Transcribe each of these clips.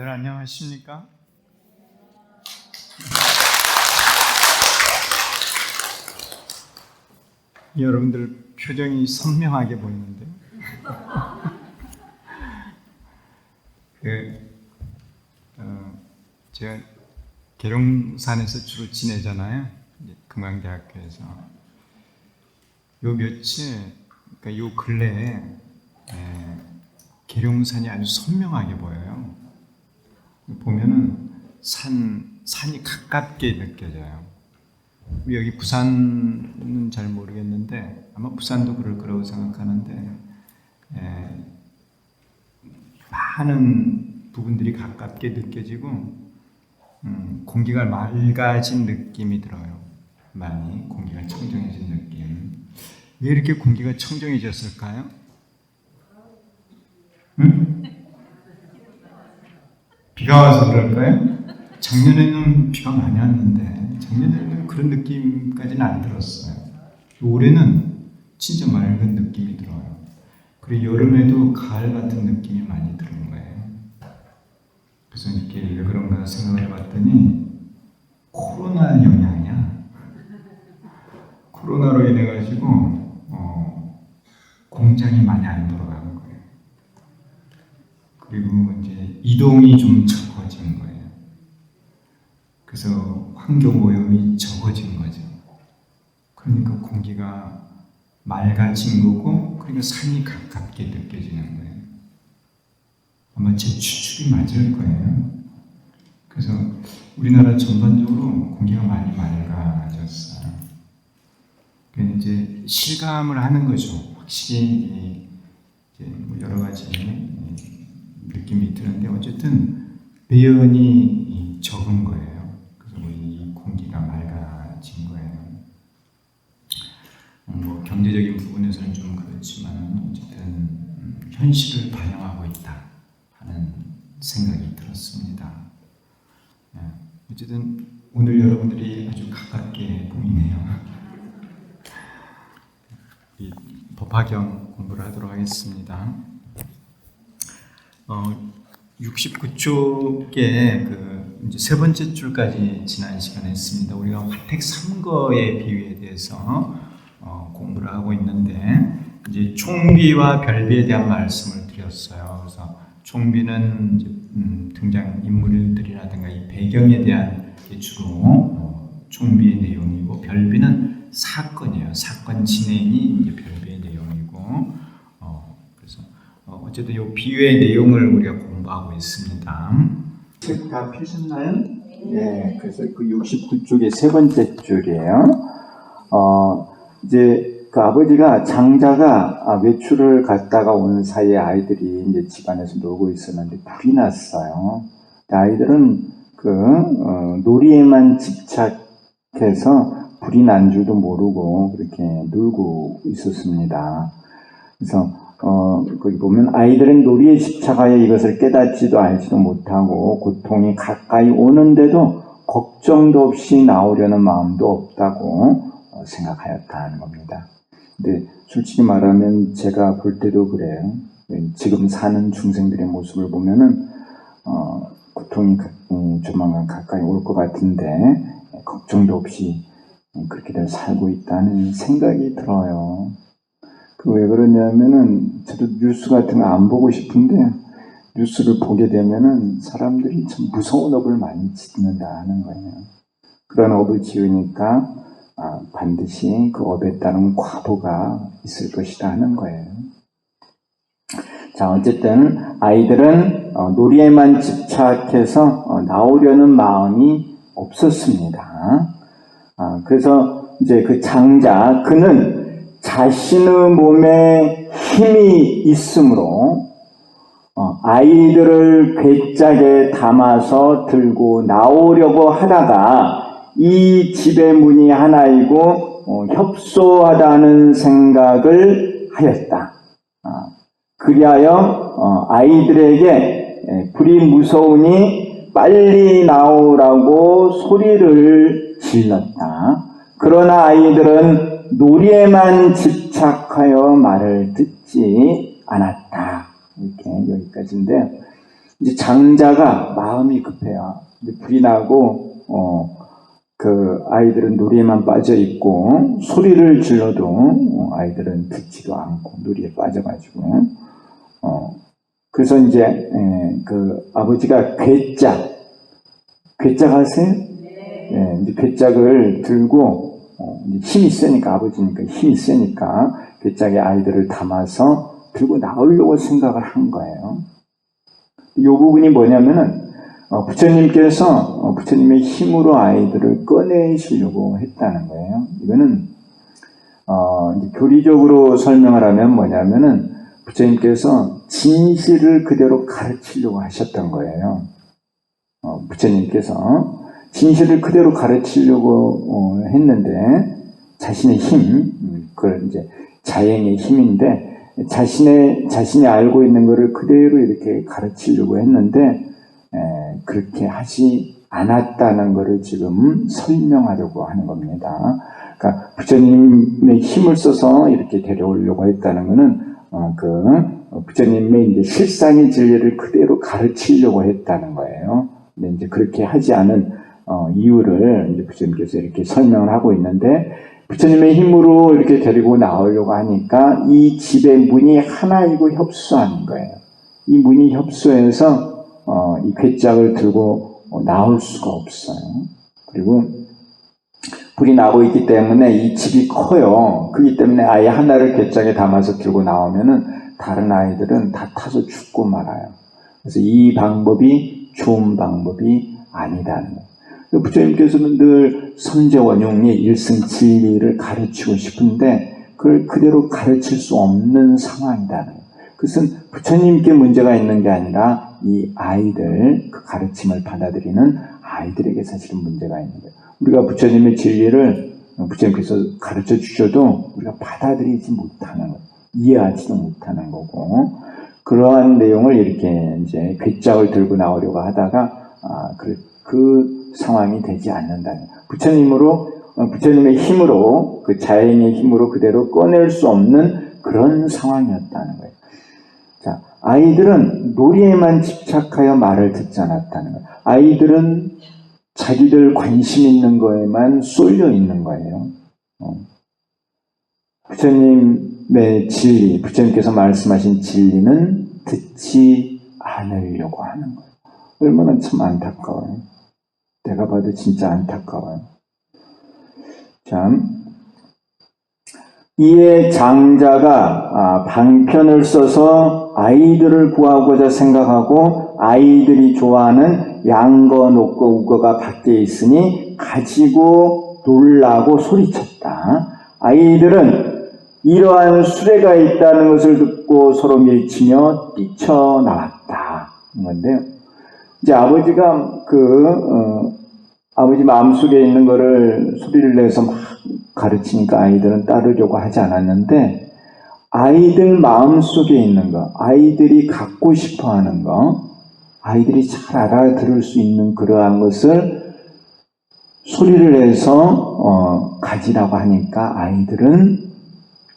다들 안녕하십니까? 여러분들 표정이 선명하게 보이는데 제가 계룡산에서 주로 지내잖아요. 금강대학교에서 요 며칠, 그러니까 요 근래에 계룡산이 아주 선명하게 보여요. 보면은 산이 가깝게 느껴져요. 우리 여기 부산은 잘 모르겠는데 아마 부산도 그럴 거라고 생각하는데 많은 부분들이 가깝게 느껴지고 공기가 맑아진 느낌이 들어요. 많이 공기가 청정해진 느낌. 왜 이렇게 공기가 청정해졌을까요? 비가 와서 그럴까요? 작년에는 비가 많이 왔는데 작년에는 그런 느낌까지는 안 들었어요. 올해는 진짜 맑은 느낌이 들어요. 그리고 여름에도 가을 같은 느낌이 많이 드는 거예요. 그래서 이렇게 왜 그런가 생각을 해봤더니 코로나 영향이야. 코로나로 인해가지고 공장이 많이 안 돌아가는 거예요. 그리고 이제 이동이 좀 적어진 거예요. 그래서 환경 오염이 적어진 거죠. 그러니까 공기가 맑아진 거고, 그러니까 산이 가깝게 느껴지는 거예요. 아마 제 추측이 맞을 거예요. 그래서 우리나라 전반적으로 공기가 많이 맑아졌어요. 그래서 이제 실감을 하는 거죠. 확실히 이제 여러 가지 느낌이 드는데 어쨌든 매연이 적은 거예요. 그래서 이 공기가 맑아진 거예요. 뭐 경제적인 부분에서는 좀 그렇지만 어쨌든 현실을 반영하고 있다 하는 생각이 들었습니다. 어쨌든 오늘 여러분들이 아주 가깝게 보이네요. 이 법화경 공부를 하도록 하겠습니다. 69쪽에 이제 세 번째 줄까지 지난 시간에 했습니다. 우리가 화택 3거의 비유에 대해서 공부를 하고 있는데 이제 총비와 별비에 대한 말씀을 드렸어요. 그래서 총비는 이제 등장 인물들이라든가 이 배경에 대한 게 주로 총비의 내용이고 별비는 사건이에요. 사건 진행이 이제 별비의 내용이고 그래서 어쨌든 이 비유의 내용을 우리가 공부하고 있습니다. 책 다 펴셨나요? 네. 그래서 그 69쪽의 세 번째 줄이에요. 이제 그 아버지가 장자가 외출을 갔다가 온 사이에 아이들이 이제 집안에서 놀고 있었는데 불이 났어요. 아이들은 놀이에만 집착해서 불이 난 줄도 모르고 그렇게 놀고 있었습니다. 그래서 거기 보면 아이들은 놀이에 집착하여 이것을 깨닫지도 알지도 못하고 고통이 가까이 오는데도 걱정도 없이 나오려는 마음도 없다고 생각하였다는 겁니다. 근데 솔직히 말하면 제가 볼 때도 그래요. 지금 사는 중생들의 모습을 보면은 고통이 조만간 가까이 올 것 같은데 걱정도 없이 그렇게들 살고 있다는 생각이 들어요. 왜 그러냐면은 저도 뉴스 같은 거 안 보고 싶은데 뉴스를 보게 되면은 사람들이 참 무서운 업을 많이 짓는다는 거예요. 그런 업을 지으니까 반드시 그 업에 따른 과보가 있을 것이다 하는 거예요. 자, 어쨌든 아이들은 놀이에만 집착해서 나오려는 마음이 없었습니다. 그래서 이제 그 장자, 그는 자신의 몸에 힘이 있으므로 아이들을 괴짝에 담아서 들고 나오려고 하다가 이 집의 문이 하나이고 협소하다는 생각을 하였다. 그리하여 아이들에게 불이 무서우니 빨리 나오라고 소리를 질렀다. 그러나 아이들은 놀이에만 집착하여 말을 듣지 않았다. 이렇게 여기까지인데 이제 장자가 마음이 급해요. 이제 불이 나고, 그 아이들은 놀이에만 빠져 있고, 소리를 질러도 아이들은 듣지도 않고, 놀이에 빠져가지고, 그래서 이제, 그 아버지가 괴짝 아세요? 네, 이제 괴짝을 들고, 이제 힘이 세니까, 아버지니까 힘이 세니까, 괴짝에 아이들을 담아서 들고 나오려고 생각을 한 거예요. 이 부분이 뭐냐면은, 부처님께서 부처님의 힘으로 아이들을 꺼내시려고 했다는 거예요. 이거는 이제 교리적으로 설명을 하면 뭐냐면은 부처님께서 진실을 그대로 가르치려고 하셨던 거예요. 부처님께서 진실을 그대로 가르치려고 했는데 자신의 힘, 그걸 이제 자행의 힘인데 자신이 알고 있는 것을 그대로 이렇게 가르치려고 했는데 그렇게 하지 않았다는 것을 지금 설명하려고 하는 겁니다. 그러니까 부처님의 힘을 써서 이렇게 데려오려고 했다는 것은 부처님의 이제 실상의 진리를 그대로 가르치려고 했다는 거예요. 근데 이제 그렇게 하지 않은 이유를 이제 부처님께서 이렇게 설명을 하고 있는데 부처님의 힘으로 이렇게 데리고 나오려고 하니까 이 집의 문이 하나이고 협소한 거예요. 이 문이 협소해서 이 괴짝을 들고 나올 수가 없어요. 그리고 불이 나고 있기 때문에 이 집이 커요. 그렇기 때문에 아이 하나를 괴짝에 담아서 들고 나오면은 다른 아이들은 다 타서 죽고 말아요. 그래서 이 방법이 좋은 방법이 아니다는 거예요. 부처님께서는 늘 선제원용의 일승 진리를 가르치고 싶은데 그걸 그대로 가르칠 수 없는 상황이다는 거예요. 그것은 부처님께 문제가 있는 게 아니라 이 아이들, 그 가르침을 받아들이는 아이들에게 사실은 문제가 있는 거예요. 우리가 부처님의 진리를 부처님께서 가르쳐 주셔도 우리가 받아들이지 못하는 거예요. 이해하지도 못하는 거고, 그러한 내용을 이렇게 이제 괴짝을 들고 나오려고 하다가, 그 상황이 되지 않는다는 거예요. 부처님의 힘으로, 그 자행의 힘으로 그대로 꺼낼 수 없는 그런 상황이었다는 거예요. 자, 아이들은 놀이에만 집착하여 말을 듣지 않았다는 거예요. 아이들은 자기들 관심 있는 거에만 쏠려 있는 거예요. 부처님의 진리, 부처님께서 말씀하신 진리는 듣지 않으려고 하는 거예요. 얼마나 참 안타까워요. 내가 봐도 진짜 안타까워요. 참, 이에 장자가 방편을 써서 아이들을 구하고자 생각하고 아이들이 좋아하는 양거, 녹거, 우거가 밖에 있으니 가지고 놀라고 소리쳤다. 아이들은 이러한 수레가 있다는 것을 듣고 서로 밀치며 뛰쳐나왔다. 그런데요. 이제 아버지가 아버지 마음속에 있는 거를 소리를 내서 막 가르치니까 아이들은 따르려고 하지 않았는데 아이들 마음속에 있는 거, 아이들이 갖고 싶어 하는 거, 아이들이 잘 알아들을 수 있는 그러한 것을 소리를 내서 가지라고 하니까 아이들은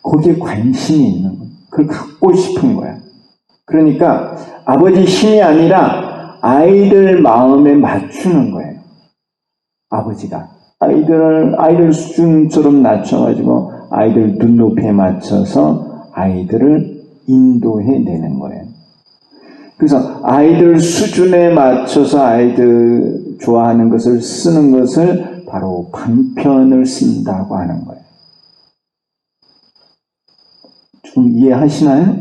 거기에 관심이 있는 거예요. 그걸 갖고 싶은 거야. 그러니까 아버지 힘이 아니라 아이들 마음에 맞추는 거예요. 아버지가 아이들 수준처럼 낮춰가지고 아이들 눈높이에 맞춰서 아이들을 인도해 내는 거예요. 그래서 아이들 수준에 맞춰서 아이들 좋아하는 것을 쓰는 것을 바로 방편을 쓴다고 하는 거예요. 좀 이해하시나요?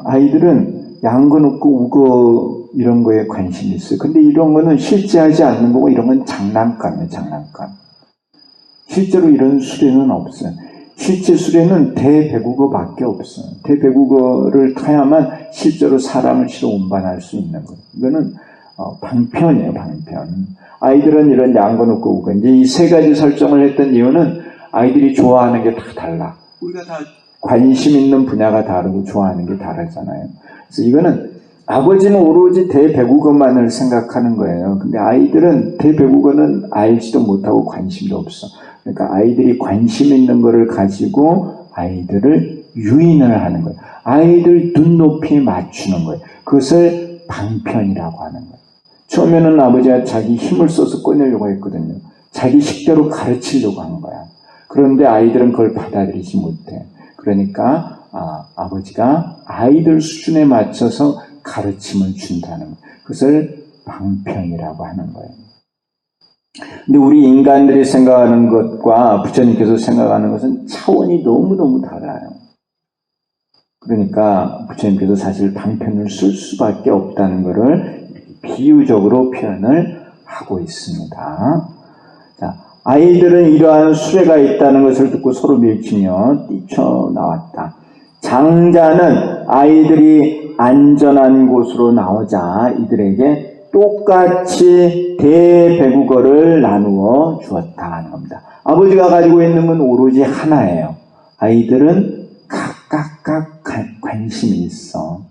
아이들은 양거 놓고 우거 이런 거에 관심이 있어요. 근데 이런 거는 실제하지 않는 거고 이런 건 장난감이에요. 장난감. 실제로 이런 수레는 없어요. 실제 수레는 대배국어밖에 없어요. 대배국어를 타야만 실제로 사람을 실어 운반할 수 있는 거예요. 이거는 방편이에요. 방편. 아이들은 이런 양거 놓고 우거. 이제 이 세 가지 설정을 했던 이유는 아이들이 좋아하는 게 다 달라. 우리가 다 관심 있는 분야가 다르고 좋아하는 게 다르잖아요. 그래서 이거는 아버지는 오로지 대배국어만을 생각하는 거예요. 근데 아이들은 대배국어는 알지도 못하고 관심도 없어. 그러니까 아이들이 관심 있는 거를 가지고 아이들을 유인을 하는 거예요. 아이들 눈높이에 맞추는 거예요. 그것을 방편이라고 하는 거예요. 처음에는 아버지가 자기 힘을 써서 꺼내려고 했거든요. 자기 식대로 가르치려고 하는 거야. 그런데 아이들은 그걸 받아들이지 못해. 그러니까 아버지가 아이들 수준에 맞춰서 가르침을 준다는 거예요. 그것을 방편이라고 하는 거예요. 근데 우리 인간들이 생각하는 것과 부처님께서 생각하는 것은 차원이 너무너무 달라요. 그러니까 부처님께서 사실 방편을 쓸 수밖에 없다는 것을 비유적으로 표현을 하고 있습니다. 자, 아이들은 이러한 수레가 있다는 것을 듣고 서로 밀치며 뛰쳐나왔다. 장자는 아이들이 안전한 곳으로 나오자 이들에게 똑같이 대배국어를 나누어 주었다 하는 겁니다. 아버지가 가지고 있는 건 오로지 하나예요. 아이들은 각각 관심이 있어.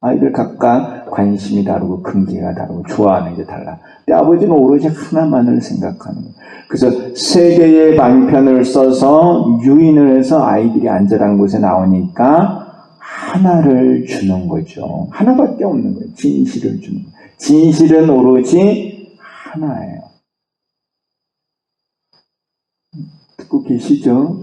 아이들 각각 관심이 다르고 근기가 다르고 좋아하는 게 달라. 근데 아버지는 오로지 하나만을 생각하는 거예요. 그래서 세 개의 방편을 써서 유인을 해서 아이들이 안전한 곳에 나오니까 하나를 주는 거죠. 하나밖에 없는 거예요. 진실을 주는 거예요. 진실은 오로지 하나예요. 듣고 계시죠?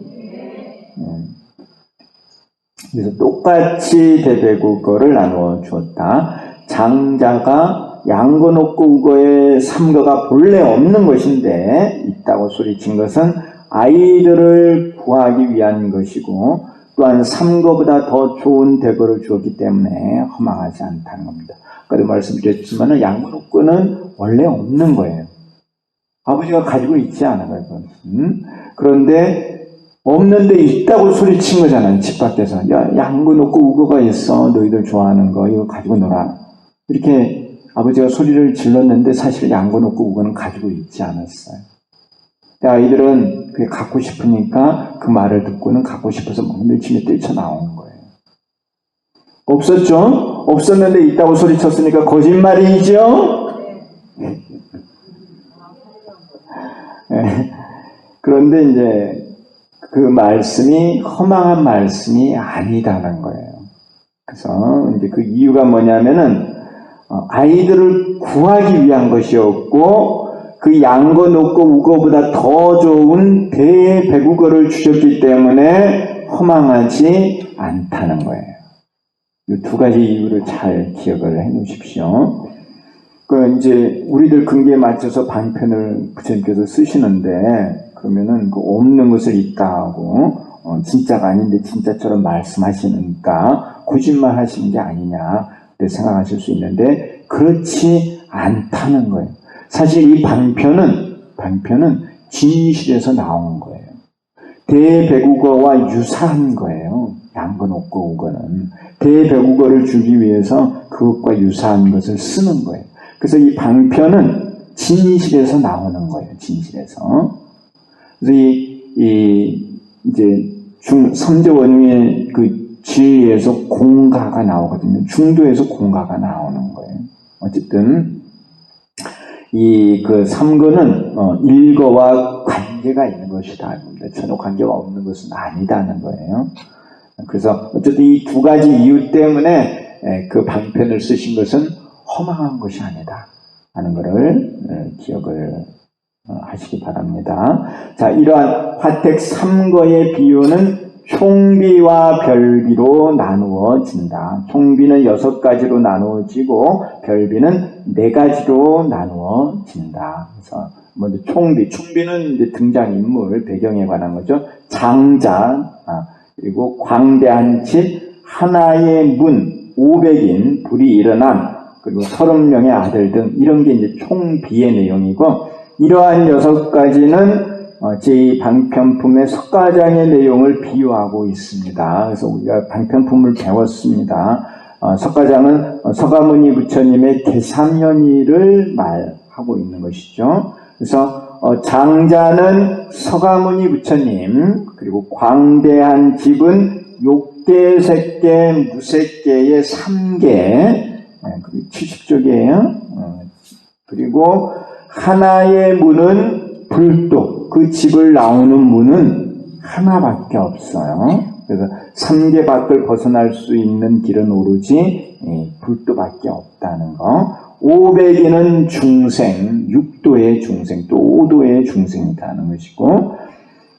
그래서 똑같이 대배국어를 나누어 주었다. 장자가 양건옥고 우거의 삼거가 본래 없는 것인데 있다고 소리친 것은 아이들을 구하기 위한 것이고 또한 삼거보다 더 좋은 대거를 주었기 때문에 허망하지 않다는 겁니다. 아까도 말씀드렸지만 양건옥고는 원래 없는 거예요. 아버지가 가지고 있지 않은 거예요. 그런데 없는데 있다고 소리친 거잖아요. 집 밖에서. 야, 양거 놓고 우거가 있어. 너희들 좋아하는 거 이거 가지고 놀아. 이렇게 아버지가 소리를 질렀는데 사실 양거 놓고 우거는 가지고 있지 않았어요. 아이들은 그게 갖고 싶으니까 그 말을 듣고는 갖고 싶어서 막 밀치며 뛰쳐나온 거예요. 없었죠? 없었는데 있다고 소리쳤으니까 거짓말이죠? 그런데 이제 그 말씀이 허망한 말씀이 아니다는 거예요. 그래서 이제 그 이유가 뭐냐면은 아이들을 구하기 위한 것이었고 그 양거 녹고 우거보다 더 좋은 대배국어를 주셨기 때문에 허망하지 않다는 거예요. 이 두 가지 이유를 잘 기억을 해 놓으십시오. 그 이제 우리들 근기에 맞춰서 방편을 부처님께서 쓰시는데 그러면은 그 없는 것을 있다고 진짜가 아닌데 진짜처럼 말씀하시니까 거짓말 하시는 게 아니냐 생각하실 수 있는데 그렇지 않다는 거예요. 사실 이 방편은 진실에서 나온 거예요. 대배국어와 유사한 거예요. 양건 없고 우거는 대배국어를 주기 위해서 그것과 유사한 것을 쓰는 거예요. 그래서 이 방편은 진실에서 나오는 거예요. 진실에서. 그래서 이제 삼재원유의 그 지혜에서 공가가 나오거든요. 중도에서 공가가 나오는 거예요. 어쨌든 그 삼거는 일거와 관계가 있는 것이다. 전혀 관계가 없는 것은 아니다는 거예요. 그래서 어쨌든 이 두 가지 이유 때문에 그 방편을 쓰신 것은 허망한 것이 아니다 하는 것을 기억을 하시기 바랍니다. 자, 이러한 화택 3거의 비유는 총비와 별비로 나누어진다. 총비는 6가지로 나누어지고 별비는 4가지로 나누어진다. 그래서 먼저 총비는 이제 등장인물, 배경에 관한 거죠. 장자, 그리고 광대한 집, 하나의 문, 500인, 불이 일어남, 그리고 30명의 아들 등 이런 게 이제 총비의 내용이고 이러한 6가지는 제2방편품의 석가장의 내용을 비유하고 있습니다. 그래서 우리가 방편품을 배웠습니다. 석가장은 서가모니 부처님의 계삼현의를 말하고 있는 것이죠. 그래서 장자는 서가모니 부처님, 그리고 광대한 집은 욕계색계, 무색계의 3계, 그리고 70쪽이에요. 그리고 하나의 문은 불도, 그 집을 나오는 문은 하나밖에 없어요. 그래서 삼계 밖을 벗어날 수 있는 길은 오로지 불도밖에 없다는 거. 500인은 중생, 6도의 중생, 또 5도의 중생이라는 것이고,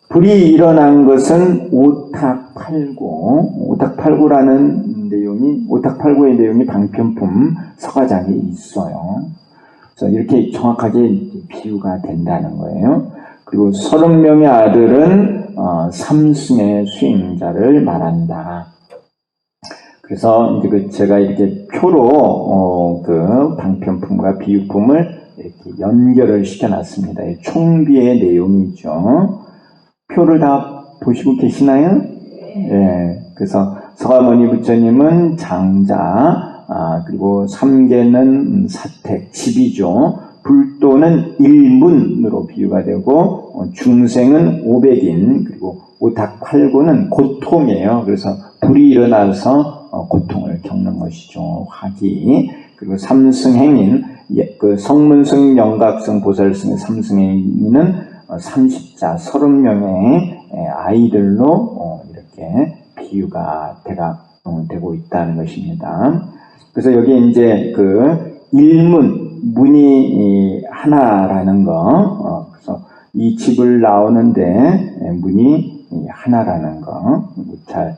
불이 일어난 것은 오탁팔구, 오탁팔구라는 내용이, 오탁팔구의 내용이 방편품 서가장에 있어요. 그래서 이렇게 정확하게 비유가 된다는 거예요. 그리고 30명의 아들은 삼승의 수행자를 말한다. 그래서 이제 제가 이렇게 표로 그 방편품과 비유품을 이렇게 연결을 시켜놨습니다. 총비의 내용이죠. 표를 다 보시고 계시나요? 예. 그래서 서가모니 부처님은 장자, 그리고 삼계는 사택, 집이죠. 불도는 일문으로 비유가 되고, 중생은 500인, 그리고 오탁팔구는 고통이에요. 그래서 불이 일어나서 고통을 겪는 것이죠. 화기. 그리고 삼승행인, 그 성문승, 영각승, 보살승의 삼승행인은 30자, 30명의 아이들로 이렇게 비유가 되고 있다는 것입니다. 그래서 여기에 이제 그 일문, 문이 하나라는 거, 그래서 이 집을 나오는데 문이 하나라는 거, 잘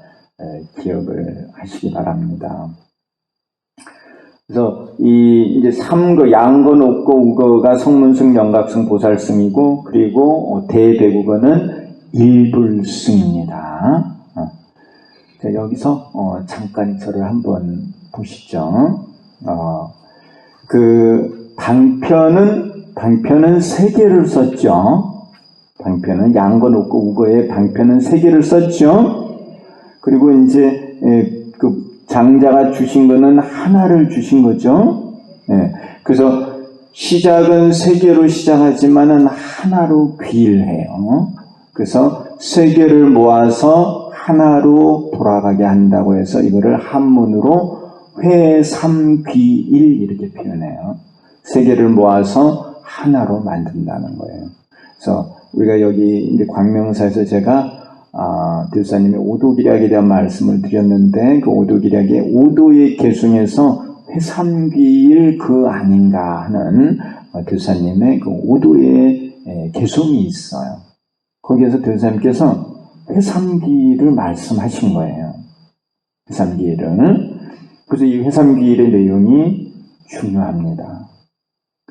기억을 하시기 바랍니다. 그래서 이제 삼거, 양거, 녹거, 우거가 성문승, 영각승, 보살승이고, 그리고 대배국어는 일불승입니다. 자, 여기서 잠깐 저를 한번 보시죠. 그 방편은 3개를 썼죠. 방편은 양거, 녹거, 우거의 방편은 3개를 썼죠. 그리고 이제 그 장자가 주신 거는 하나를 주신 거죠. 예. 그래서 시작은 3개로 시작하지만은 하나로 귀일해요. 그래서 3개를 모아서 하나로 돌아가게 한다고 해서 이거를 한문으로 회삼귀일 이렇게 표현해요. 3개를 모아서 하나로 만든다는 거예요. 그래서 우리가 여기 이제 광명사에서 제가 대사님의 오도기략에 대한 말씀을 드렸는데, 그 오도기략의 오도의 개중에서 회삼귀일 그 아닌가 하는 대사님의 그 오도의 개송이 있어요. 거기에서 대사님께서 회삼귀일을 말씀하신 거예요. 회삼귀일을. 그래서 이 회삼귀일의 내용이 중요합니다.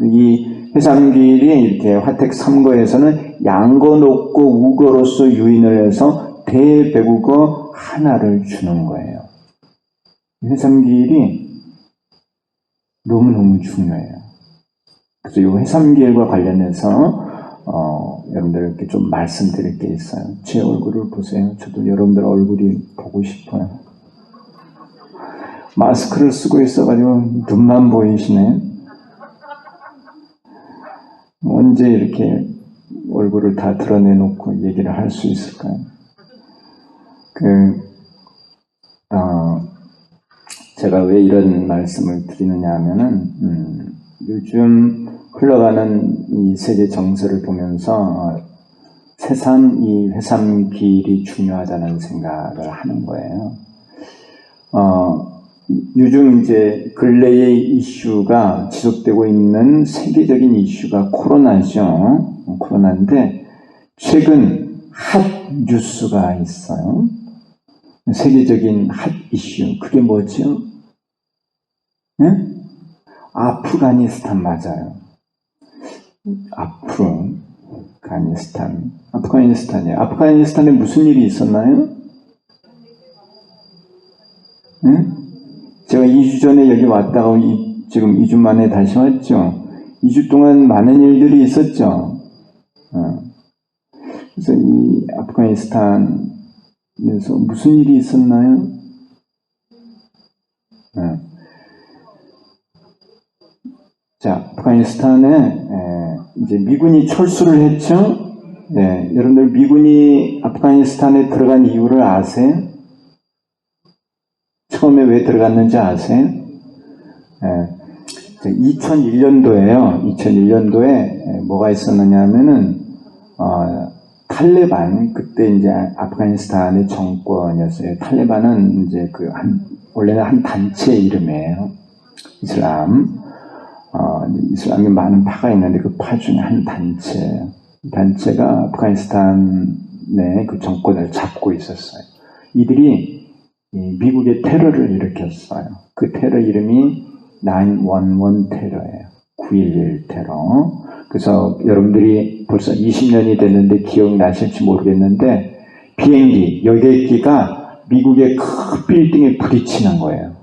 이 회삼귀일이 이렇게 화택 3거에서는 양거, 녹거, 우거로서 유인을 해서 대배국어 하나를 주는 거예요. 회삼귀일이 너무너무 중요해요. 그래서 이 회삼귀일과 관련해서 여러분들 이렇게 좀 말씀드릴 게 있어요. 제 얼굴을 보세요. 저도 여러분들 얼굴이 보고 싶어요. 마스크를 쓰고 있어가지고 눈만 보이시네. 언제 이렇게 얼굴을 다 드러내놓고 얘기를 할 수 있을까요? 제가 왜 이런 말씀을 드리느냐 하면은, 요즘 흘러가는 이 세계 정세를 보면서, 새삼 이 회삼귀일이 중요하다는 생각을 하는 거예요. 요즘 이제 근래의 이슈가 지속되고 있는 세계적인 이슈가 코로나죠. 코로나인데 최근 핫 뉴스가 있어요. 세계적인 핫 이슈. 그게 뭐죠? 네? 아프가니스탄 맞아요. 아프가니스탄이에요. 아프가니스탄에 무슨 일이 있었나요? 네? 제가 2주 전에 여기 왔다가 지금 2주 만에 다시 왔죠. 2주 동안 많은 일들이 있었죠. 그래서 이 아프가니스탄에서 무슨 일이 있었나요? 자, 아프가니스탄에 이제 미군이 철수를 했죠. 네, 여러분들 미군이 아프가니스탄에 들어간 이유를 아세요? 처음에 왜 들어갔는지 아세요? 2001년도에요. 2001년도에 뭐가 있었느냐 하면은, 탈레반, 그때 이제 아프가니스탄의 정권이었어요. 탈레반은 이제 원래는 한 단체 이름이에요. 이슬람이 많은 파가 있는데 그 파 중에 한 단체예요. 이 단체가 아프가니스탄의 그 정권을 잡고 있었어요. 이들이 미국의 테러를 일으켰어요. 그 테러 이름이 911 테러예요. 9.11 테러. 그래서 여러분들이 벌써 20년이 됐는데 기억나실지 모르겠는데 비행기, 여객기가 미국의 큰 빌딩에 부딪히는 거예요.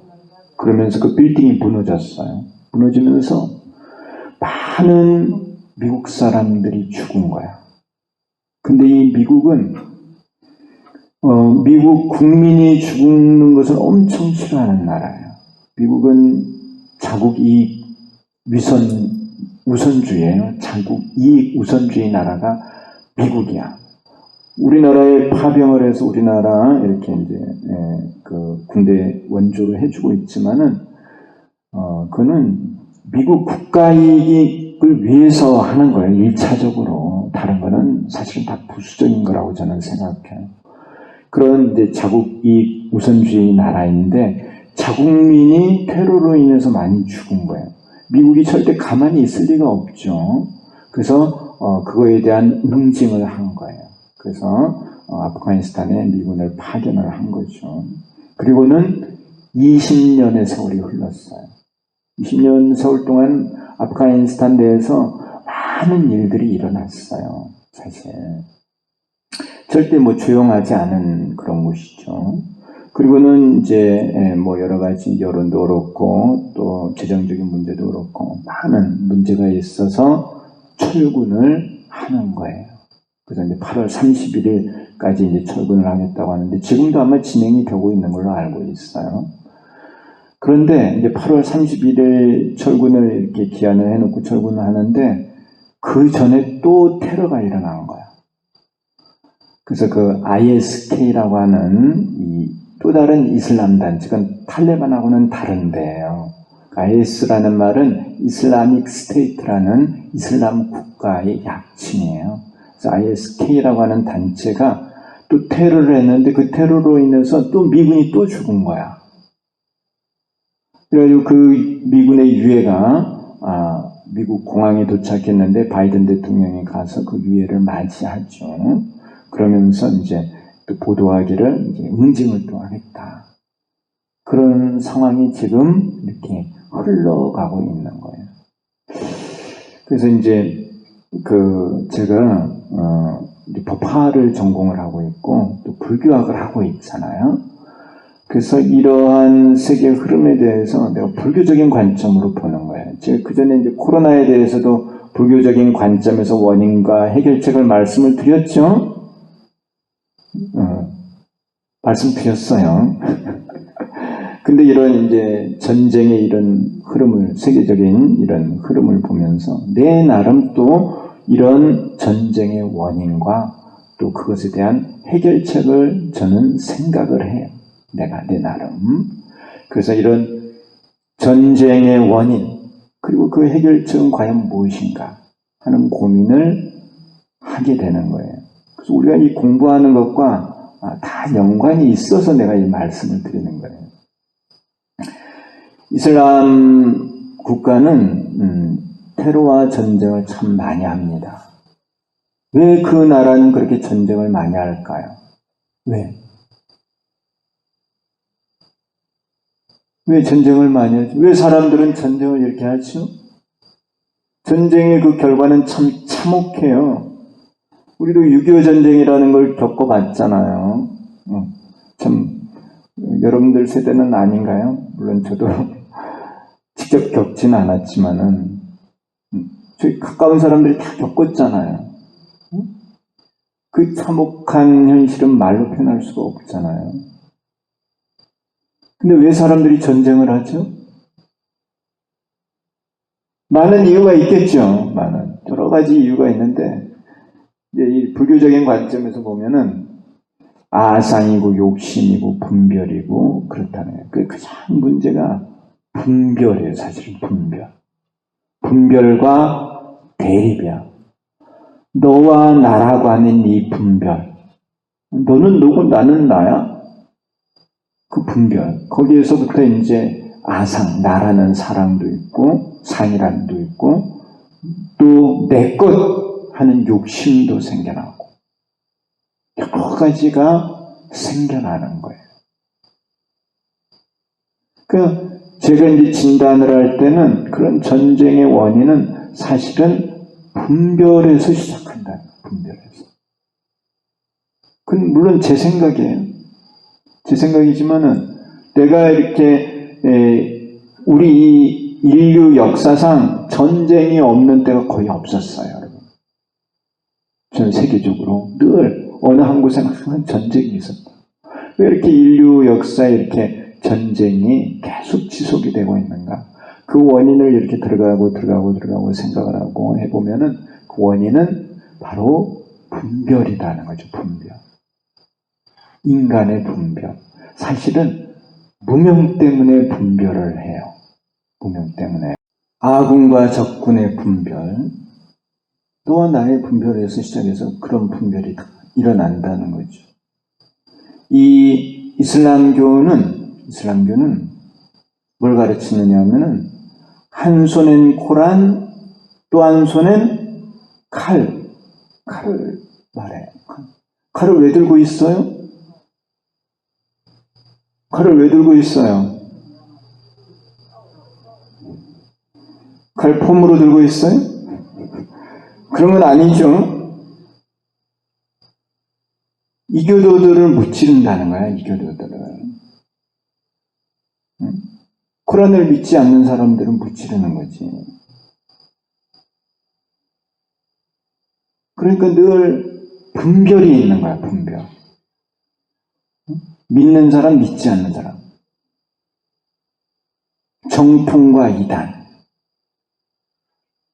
그러면서 그 빌딩이 무너졌어요. 무너지면서 많은 미국 사람들이 죽은 거야. 근데 이 미국은 미국 국민이 죽는 것을 엄청 싫어하는 나라예요. 미국은 자국 이익 우선주의예요. 자국 이익 우선주의 나라가 미국이야. 우리나라에 파병을 해서 우리나라 이렇게 이제 그 군대 원조를 해주고 있지만은 그는 미국 국가 이익을 위해서 하는 거예요. 1차적으로. 다른 거는 사실은 다 부수적인 거라고 저는 생각해요. 그런 이제 자국 이익 우선주의 나라인데 자국민이 테러로 인해서 많이 죽은 거예요. 미국이 절대 가만히 있을 리가 없죠. 그래서 그거에 대한 응징을 한 거예요. 그래서 아프가니스탄에 미군을 파견을 한 거죠. 그리고는 20년의 세월이 흘렀어요. 20년 세월 동안 아프가니스탄 내에서 많은 일들이 일어났어요. 사실 절대 조용하지 않은 그런 곳이죠. 그리고는 이제 여러 가지 여론도 그렇고 또 재정적인 문제도 그렇고 많은 문제가 있어서 철군을 하는 거예요. 그래서 이제 8월 31일까지 이제 철군을 하겠다고 하는데 지금도 아마 진행이 되고 있는 걸로 알고 있어요. 그런데 이제 8월 31일 철군을 이렇게 기한을 해놓고 철군을 하는데 그 전에 또 테러가 일어난 거야. 그래서 그 ISK라고 하는 이 또 다른 이슬람 단체가 탈레반하고는 다른데요. IS라는 말은 이슬라믹 스테이트라는 이슬람 국가의 약칭이에요. 그래서 ISK라고 하는 단체가 또 테러를 했는데 그 테러로 인해서 또 미군이 또 죽은 거야. 그래가지고 그 미군의 유해가 미국 공항에 도착했는데 바이든 대통령이 가서 그 유해를 맞이하죠. 그러면서 이제 또 보도하기를 이제 응징을 또 하겠다. 그런 상황이 지금 이렇게 흘러가고 있는 거예요. 그래서 이제 제가 법화를 전공을 하고 있고 또 불교학을 하고 있잖아요. 그래서 이러한 세계 흐름에 대해서 내가 불교적인 관점으로 보는 거예요. 제가 그 전에 이제 코로나에 대해서도 불교적인 관점에서 원인과 해결책을 말씀을 드렸죠. 말씀드렸어요. 근데 이런 이제 전쟁의 이런 흐름을, 세계적인 이런 흐름을 보면서 내 나름 또 이런 전쟁의 원인과 또 그것에 대한 해결책을 저는 생각을 해요. 내 나름. 그래서 이런 전쟁의 원인, 그리고 그 해결책은 과연 무엇인가 하는 고민을 하게 되는 거예요. 그래서 우리가 이 공부하는 것과 다 연관이 있어서 내가 이 말씀을 드리는 거예요. 이슬람 국가는 테러와 전쟁을 참 많이 합니다. 왜 그 나라는 그렇게 전쟁을 많이 할까요? 왜 전쟁을 많이 하죠? 왜 사람들은 전쟁을 이렇게 하죠? 전쟁의 그 결과는 참 참혹해요. 우리도 6.25 전쟁이라는 걸 겪어봤잖아요. 참 여러분들 세대는 아닌가요? 물론 저도 직접 겪진 않았지만은 저희 가까운 사람들이 다 겪었잖아요. 그 참혹한 현실은 말로 표현할 수가 없잖아요. 근데 왜 사람들이 전쟁을 하죠? 많은 이유가 있겠죠. 많은 여러 가지 이유가 있는데 이 불교적인 관점에서 보면은 아상이고 욕심이고 분별이고 그렇다네요. 그 가장 문제가 분별이에요. 사실은 분별과 대립이야. 너와 나라고 하는 이 분별, 너는 너고 나는 나야? 그 분별, 거기에서부터 이제 아상, 나라는 사랑도 있고 상이란도 있고 또 내 것 하는 욕심도 생겨나고 여러 가지가 생겨나는 거예요. 제가 이제 진단을 할 때는 그런 전쟁의 원인은 사실은 분별에서 시작한다. 분별에서. 그건 물론 제 생각이에요. 제 생각이지만은 내가 이렇게 우리 이 인류 역사상 전쟁이 없는 때가 거의 없었어요, 여러분. 전 세계적으로 늘 어느 한 곳에는 항상 전쟁이 있었다. 왜 이렇게 인류 역사에 이렇게 전쟁이 계속 지속이 되고 있는가? 그 원인을 이렇게 들어가고 생각을 하고 해보면은 그 원인은 바로 분별이라는 거죠, 분별. 인간의 분별. 사실은 무명 때문에 분별을 해요. 무명 때문에. 아군과 적군의 분별, 너와 나의 분별에서 시작해서 그런 분별이 일어난다는 거죠. 이 이슬람교는 뭘 가르치느냐 하면은 한 손엔 코란, 또 한 손엔 칼을 말해요. 칼을 왜 들고 있어요? 칼을 왜 들고 있어요? 칼 폼으로 들고 있어요? 그런 건 아니죠. 이교도들을 무찌른다는 거야, 이교도들을. 코란을 믿지 않는 사람들은 무찌르는 거지. 그러니까 늘 분별이 있는 거야, 분별. 믿는 사람, 믿지 않는 사람. 정통과 이단.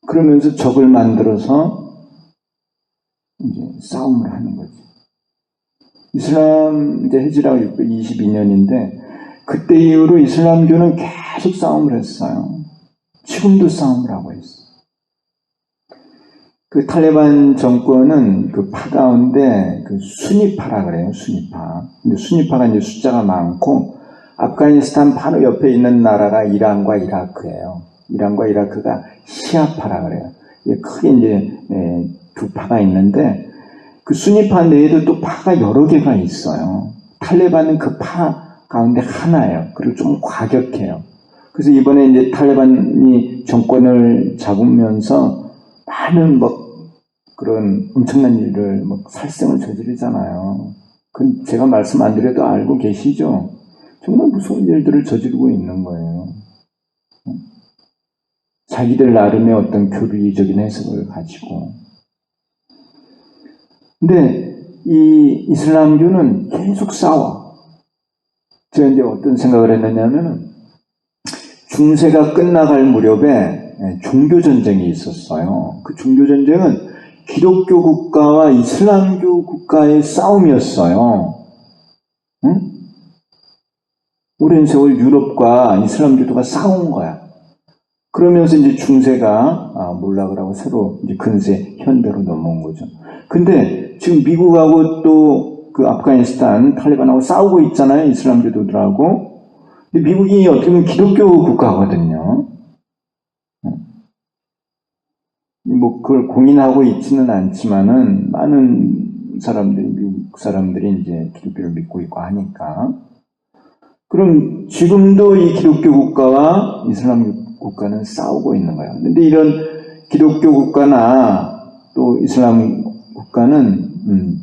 그러면서 적을 만들어서 이제 싸움을 하는 거지. 이슬람 이제 헤지라가 622년인데 그때 이후로 이슬람교는 계속 싸움을 했어요. 지금도 싸움을 하고 있어요. 그 탈레반 정권은 그 파 가운데 그 수니파라 그래요. 수니파. 근데 수니파가 이제 숫자가 많고 아프가니스탄 바로 옆에 있는 나라가 이란과 이라크예요. 이란과 이라크가 시아파라 그래요. 크게 이제 두 파가 있는데 그 수니파 내에도 또 파가 여러 개가 있어요. 탈레반은 그 파 가운데 하나예요. 그리고 좀 과격해요. 그래서 이번에 이제 탈레반이 정권을 잡으면서 많은 그런 엄청난 일을 살생을 저지르잖아요. 그건 제가 말씀 안 드려도 알고 계시죠? 정말 무서운 일들을 저지르고 있는 거예요. 자기들 나름의 어떤 교리적인 해석을 가지고. 근데 이 이슬람교는 계속 싸워. 제가 이제 어떤 생각을 했느냐면은 중세가 끝나갈 무렵에 종교전쟁이 있었어요. 그 종교전쟁은 기독교 국가와 이슬람교 국가의 싸움이었어요. 응? 오랜 세월 유럽과 이슬람교도가 싸운 거야. 그러면서 이제 중세가 몰락을 하고 새로 이제 근세, 현대로 넘어온 거죠. 근데 지금 미국하고 또 그 아프가니스탄 탈레반하고 싸우고 있잖아요. 이슬람교도들하고. 근데 미국이 어떻게 보면 기독교 국가거든요. 그걸 공인하고 있지는 않지만은 많은 사람들이, 미국 사람들이 이제 기독교를 믿고 있고 하니까. 그럼 지금도 이 기독교 국가와 이슬람 국가는 싸우고 있는 거예요. 근데 이런 기독교 국가나 또 이슬람 국가는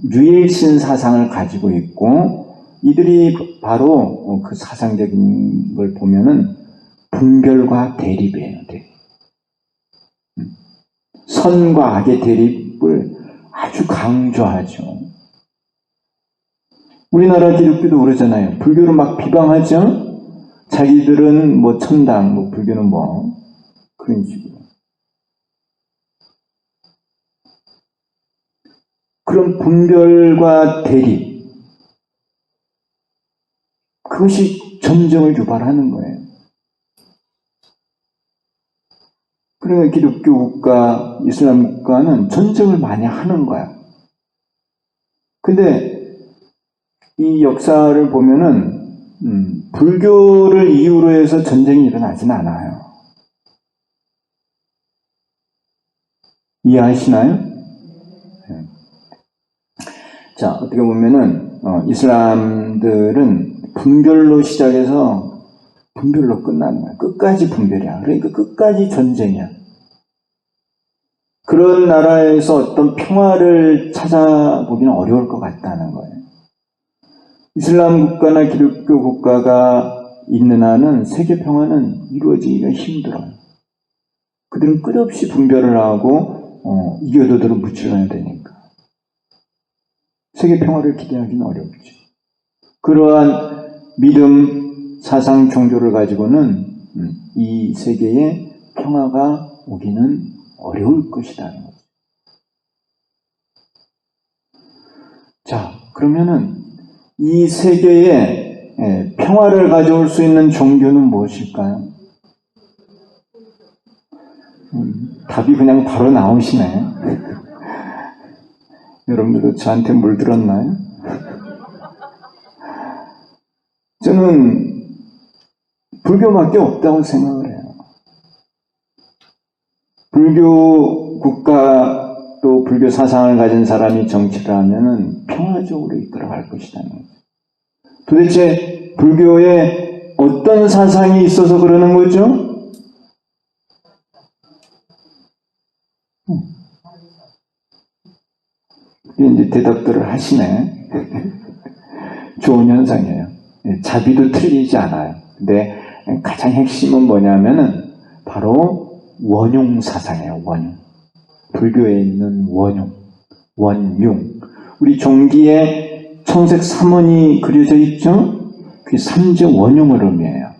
유일신 사상을 가지고 있고 이들이 바로 그 사상적인 걸 보면은 분별과 대립이에요. 대립. 선과 악의 대립을 아주 강조하죠. 우리나라 기독교도 그러잖아요. 불교를 막 비방하죠. 자기들은 천당, 불교는 그런 식으로. 그런 분별과 대립, 그것이 전쟁을 유발하는 거예요. 그러니까 기독교 국가, 이슬람 국가는 전쟁을 많이 하는 거야. 근데 이 역사를 보면은 불교를 이유로 해서 전쟁이 일어나진 않아요. 이해하시나요? 네. 자, 어떻게 보면은 이슬람들은 분별로 시작해서 분별로 끝나는 거야. 끝까지 분별이야. 그러니까 끝까지 전쟁이야. 그런 나라에서 어떤 평화를 찾아보기는 어려울 것 같다는 거예요. 이슬람 국가나 기독교 국가가 있는 한은 세계 평화는 이루어지기가 힘들어요. 그들은 끝없이 분별을 하고 이교도들을 무찔러야 되니까. 세계 평화를 기대하기는 어렵죠. 그러한 믿음, 사상, 종교를 가지고는 이 세계에 평화가 오기는 어려울 것이라는 거죠. 자, 그러면은 이 세계에 평화를 가져올 수 있는 종교는 무엇일까요? 답이 그냥 바로 나오시네. 여러분들도 저한테 물들었나요? 저는 불교밖에 없다고 생각을 해요. 불교 국가 또 불교 사상을 가진 사람이 정치를 하면은 평화적으로 이끌어갈 것이라는 거죠. 도대체 불교에 어떤 사상이 있어서 그러는 거죠? 이제 대답들을 하시네. 좋은 현상이에요. 자비도 틀리지 않아요. 근데 가장 핵심은 뭐냐면은 바로 원흉 사상이에요. 원흉. 불교에 있는 원흉, 원융. 우리 종기에 청색 삼원이 그려져 있죠? 그게 삼재 원흉을 의미해요.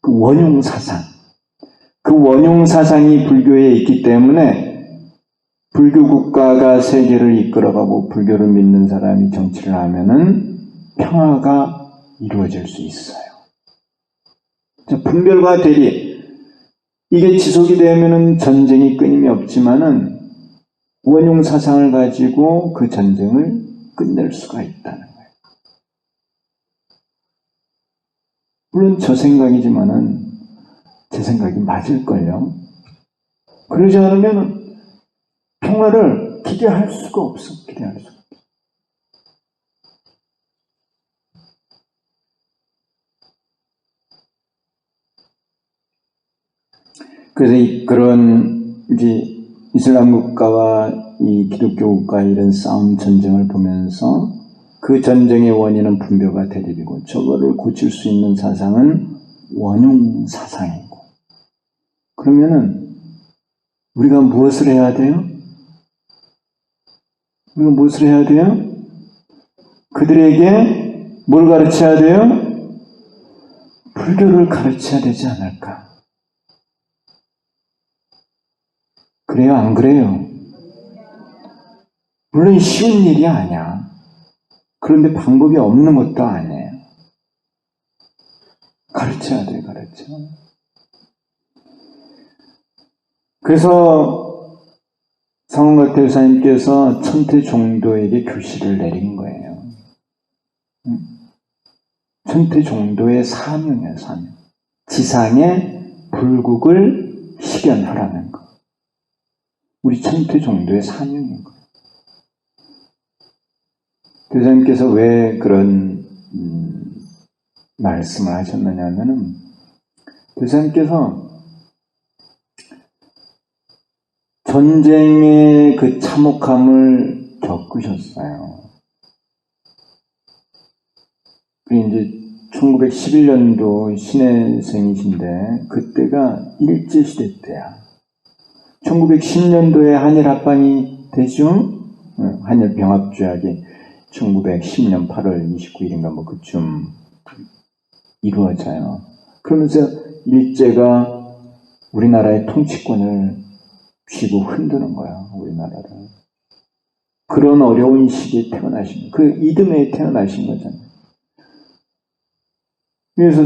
그 원흉 사상. 그 원흉 사상이 불교에 있기 때문에 불교 국가가 세계를 이끌어가고 불교를 믿는 사람이 정치를 하면은 평화가 이루어질 수 있어요. 자, 분별과 대립. 이게 지속이 되면은 전쟁이 끊임이 없지만은 원흉 사상을 가지고 그 전쟁을 끝낼 수가 있다는 거예요. 물론 저 생각이지만은 제 생각이 맞을걸요. 그러지 않으면 평화를 기대할 수가 없어. 기대할 수가 없어. 그래서 그런 이제 이슬람 국가와 이 기독교 국가의 이런 싸움 전쟁을 보면서 그 전쟁의 원인은 분별과 대립이고 저거를 고칠 수 있는 사상은 원흉 사상이고 그러면은 우리가 무엇을 해야 돼요? 우리가 무엇을 해야 돼요? 그들에게 뭘 가르쳐야 돼요? 불교를 가르쳐야 되지 않을까? 그래요? 안 그래요? 물론 쉬운 일이 아니야. 그런데 방법이 없는 것도 아니에요. 가르쳐야 돼, 가르쳐. 그래서 상원각 대사님께서 천태종도에게 교시를 내린 거예요. 천태종도의 사명이에요, 사명. 지상에 불국을 실현하라는 거. 우리 천태종도의 사명인 거예요. 대사님께서 왜 그런 말씀을 하셨느냐 하면은 대사님께서 전쟁의 그 참혹함을 겪으셨어요. 이제 1911년도 신해생이신데 그때가 일제시대 때야. 1910년도에 한일 합방이 되죠? 한일 병합조약이 1910년 8월 29일인가 뭐 그쯤 이루어져요. 그러면서 일제가 우리나라의 통치권을 쥐고 흔드는 거야, 우리나라를. 그런 어려운 시기에 태어나신, 그 이듬해에 태어나신 거잖아요. 그래서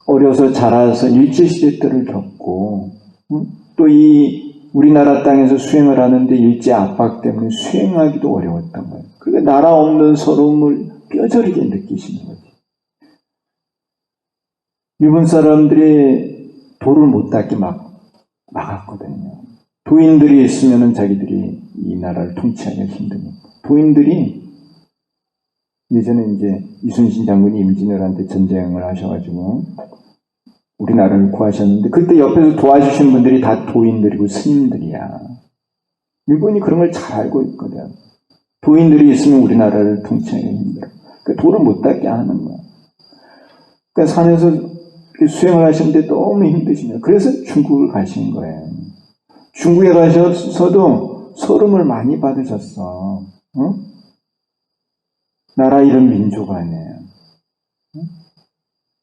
어려서 자라서 일제시대 때를 겪고, 또 이 우리나라 땅에서 수행을 하는데 일제 압박 때문에 수행하기도 어려웠던 거예요. 그러니까 나라 없는 서러움을 뼈저리게 느끼시는 거죠. 일본 사람들이 도를 못 닦게 막았거든요. 도인들이 있으면 자기들이 이 나라를 통치하기가 힘드니까. 도인들이 예전에 이제 이순신 장군이 임진왜란때 전쟁을 하셔가지고 우리나라를 구하셨는데 그때 옆에서 도와주신 분들이 다 도인들이고 스님들이야. 일본이 그런 걸 잘 알고 있거든. 도인들이 있으면 우리나라를 통치하기가 힘들어. 그러니까 도를 못 닦게 하는 거야. 그러니까 산에서 수행을 하시는데 너무 힘드시네요. 그래서 중국을 가신 거예요. 중국에 가셔서도 서름을 많이 받으셨어. 응? 나라 이름 민족 아니에요. 응?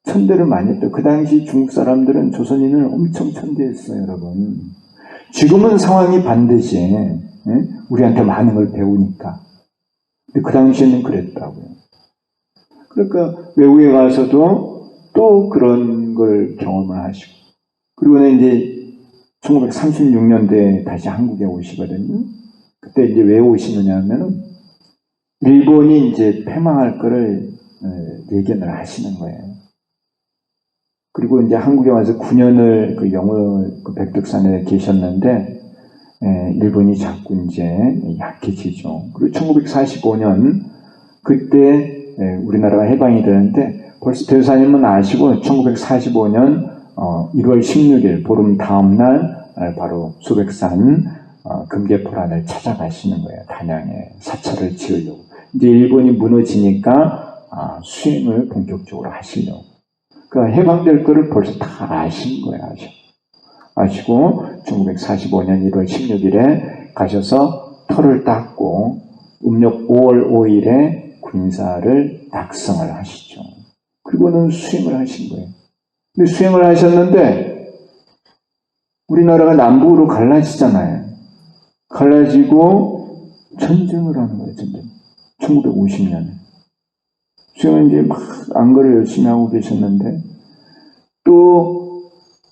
천대를 많이 했다. 그 당시 중국 사람들은 조선인을 엄청 천대했어요, 여러분. 지금은 상황이 반대지. 응? 우리한테 많은 걸 배우니까. 근데 그 당시에는 그랬다고요. 그러니까 외국에 가서도 또 그런 걸 경험을 하시고. 그리고는 이제 1936년도에 다시 한국에 오시거든요. 그때 이제 왜 오시느냐 하면은 일본이 이제 패망할 거를 예견을 하시는 거예요. 그리고 이제 한국에 와서 9년을 그 영월 그 백두산에 계셨는데 일본이 자꾸 이제 약해지죠. 그리고 1945년 그때 우리나라가 해방이 되는데 벌써 대사님은 아시고 1945년 1월 16일 보름 다음 날 바로 수백산 금계포란을 찾아가시는 거예요. 단양에 사찰을 지으려고. 이제 일본이 무너지니까 수행을 본격적으로 하시려고. 그러니까 해방될 거를 벌써 다 아신 거예요. 아시고 1945년 1월 16일에 가셔서 터를 닦고 음력 5월 5일에 군사를 낙성을 하시죠. 그리고는 수행을 하신 거예요. 근데 수행을 하셨는데 우리나라가 남북으로 갈라지잖아요. 갈라지고 전쟁을 하는 거예요. 전쟁. 1950년에. 수행은 이제 막 안거를 열심히 하고 계셨는데 또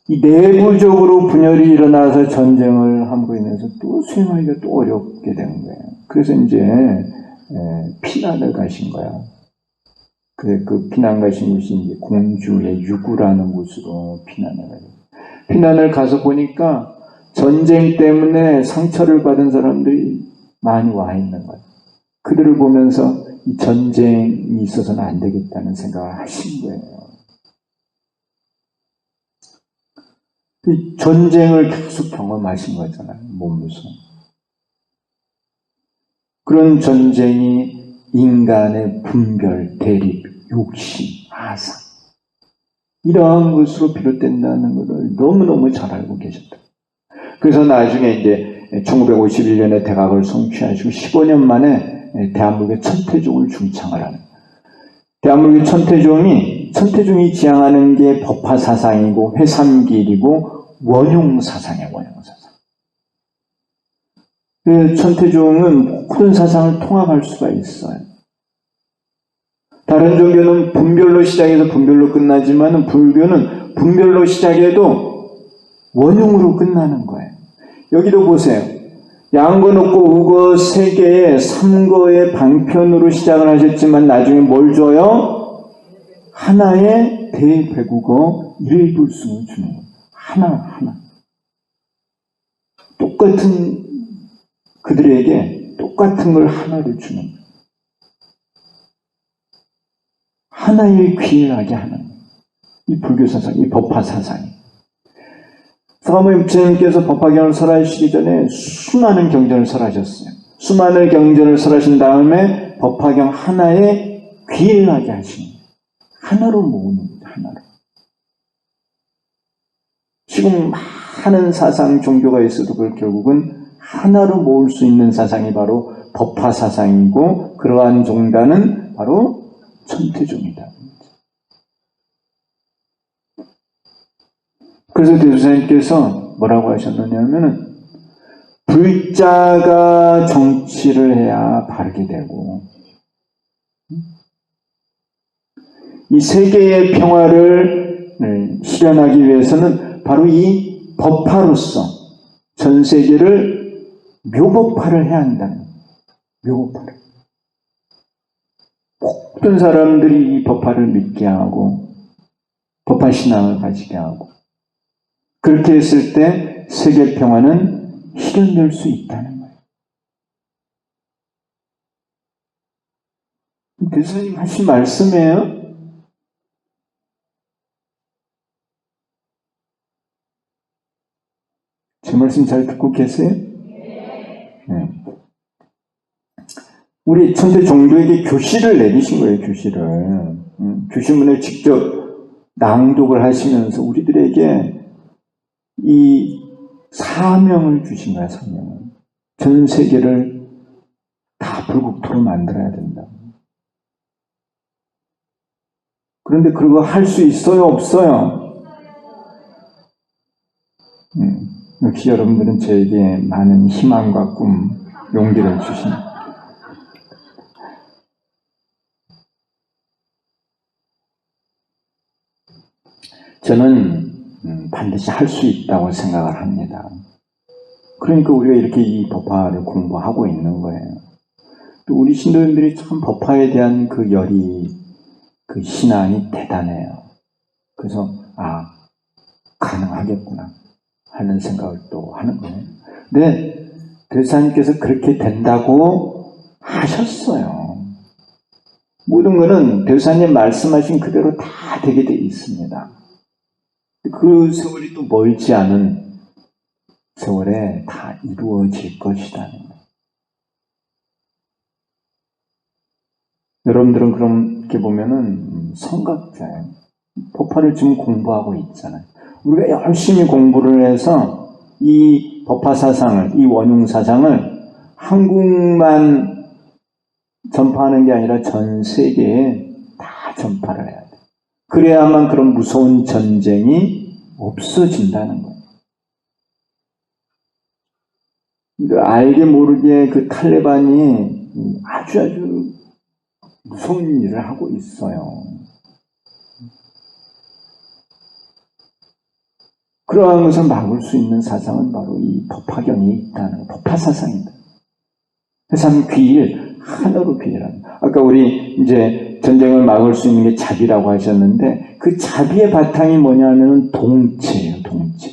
이 내부적으로 분열이 일어나서 전쟁을 함으로 인해서 또 수행하기가 또 어렵게 된 거예요. 그래서 이제 피난을 가신 거야. 그 피난 가신 곳이 이제 공주의 유구라는 곳으로 피난을 가요. 피난을 가서 보니까 전쟁 때문에 상처를 받은 사람들이 많이 와 있는 거예요. 그들을 보면서 이 전쟁이 있어서는 안 되겠다는 생각을 하신 거예요. 그 전쟁을 계속 경험하신 거잖아요. 몸소. 그런 전쟁이 인간의 분별, 대립, 욕심, 아상 이러한 것으로 비롯된다는 것을 너무너무 잘 알고 계셨다. 그래서 나중에 이제 1951년에 대각을 성취하시고 15년 만에 대한민국의 천태종을 중창을 하는 거예요. 대한민국의 천태종이 지향하는 게 법화 사상이고 회삼길이고 원용 사상이에요. 원용 사상. 그 천태종은 모든 사상을 통합할 수가 있어요. 다른 종교는 분별로 시작해서 분별로 끝나지만 불교는 분별로 시작해도 원용으로 끝나는 거예요. 여기도 보세요. 양거, 녹고, 우거 세 개의 삼거의 방편으로 시작을 하셨지만 나중에 뭘 줘요? 하나의 대배국어 일불승을 주는 거예요. 하나. 똑같은 그들에게 똑같은 걸 하나를 주는 거예요. 하나의 귀일하게 하는 이 불교 사상, 이 법화 사상이. 사가모니 부처님께서 법화경을 설하시기 전에 수많은 경전을 설하셨어요. 수많은 경전을 설하신 다음에 법화경 하나에 귀일하게 하신 거예요. 하나로 모으는 거예요. 하나로. 지금 많은 사상 종교가 있어도 그걸 결국은 하나로 모을 수 있는 사상이 바로 법화 사상이고 그러한 종단은 바로 천태종이다. 그래서 대주사님께서 뭐라고 하셨느냐 하면은 불자가 정치를 해야 바르게 되고 이 세계의 평화를 실현하기 위해서는 바로 이 법화로서 전 세계를 묘법화를 해야 한다는 거예요. 묘법화를. 모든 사람들이 이 법화를 믿게 하고 법화 신앙을 가지게 하고 그렇게 했을 때 세계 평화는 실현될 수 있다는 거예요. 교수님 하신 말씀이에요. 제 말씀 잘 듣고 계세요? 네. 우리 천대 종교에게 교실을 내리신 거예요, 교실을. 교실문을 직접 낭독을 하시면서 우리들에게 이 사명을 주신 거야, 사명을. 전 세계를 다 불국토로 만들어야 된다. 그런데 그거 할 수 있어요, 없어요? 역시 여러분들은 저에게 많은 희망과 꿈, 용기를 주십니다. 저는 반드시 할 수 있다고 생각을 합니다. 그러니까 우리가 이렇게 이 법화를 공부하고 있는 거예요. 또 우리 신도님들이 참 법화에 대한 그 열이, 그 신앙이 대단해요. 그래서 가능하겠구나 하는 생각을 또 하는 거예요. 근데 대사님께서 그렇게 된다고 하셨어요. 모든 것은 대사님 말씀하신 그대로 다 되게 돼 있습니다. 그 세월이 또 멀지 않은 세월에 다 이루어질 것이라는 거예요. 여러분들은 그렇게 보면은 성각자예요. 법화를 지금 공부하고 있잖아요. 우리가 열심히 공부를 해서 이 법화 사상을, 이 원흉 사상을 한국만 전파하는 게 아니라 전 세계에 다 전파를 해야 돼. 그래야만 그런 무서운 전쟁이 없어진다는 거예요. 그러니까 알게 모르게 그 탈레반이 아주 무서운 일을 하고 있어요. 그러한 것을 막을 수 있는 사상은 바로 이 법화경이 있다는, 법화사상이다. 참 귀일, 하나로 귀일한. 아까 우리 이제 전쟁을 막을 수 있는 게 자비라고 하셨는데, 그 자비의 바탕이 뭐냐면 동체예요, 동체.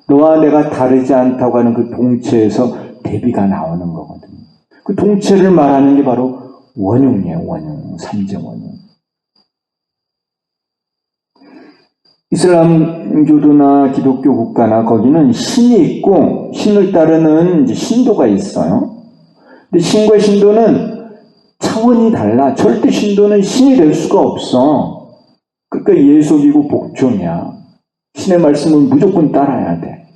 너와 내가 다르지 않다고 하는 그 동체에서 대비가 나오는 거거든요. 그 동체를 말하는 게 바로 원흉이에요, 원흉. 삼재원흉. 이슬람교도나 기독교 국가나 거기는 신이 있고 신을 따르는 이제 신도가 있어요. 근데 신과 신도는 차원이 달라. 절대 신도는 신이 될 수가 없어. 그러니까 예속이고 복종이야. 신의 말씀은 무조건 따라야 돼.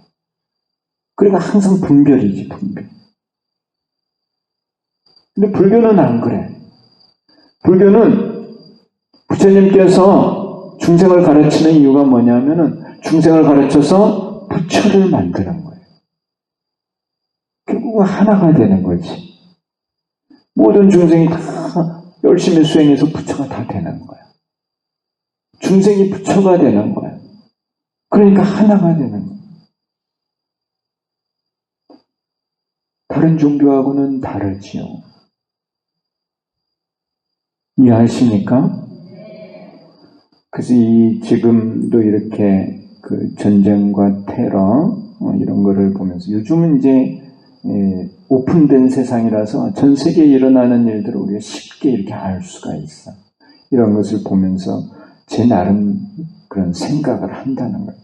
그러니까 항상 분별이지, 분별. 근데 불교는 안 그래. 불교는 부처님께서 중생을 가르치는 이유가 뭐냐면은 중생을 가르쳐서 부처를 만드는 거예요. 결국은 하나가 되는 거지. 모든 중생이 다 열심히 수행해서 부처가 다 되는 거야. 중생이 부처가 되는 거야. 그러니까 하나가 되는 거야. 다른 종교하고는 다르지요. 이해하십니까? 그래서 지금도 이렇게 그 전쟁과 테러 이런 거를 보면서 요즘은 이제 오픈된 세상이라서 전 세계에 일어나는 일들을 우리가 쉽게 이렇게 알 수가 있어. 이런 것을 보면서 제 나름 그런 생각을 한다는 거예요.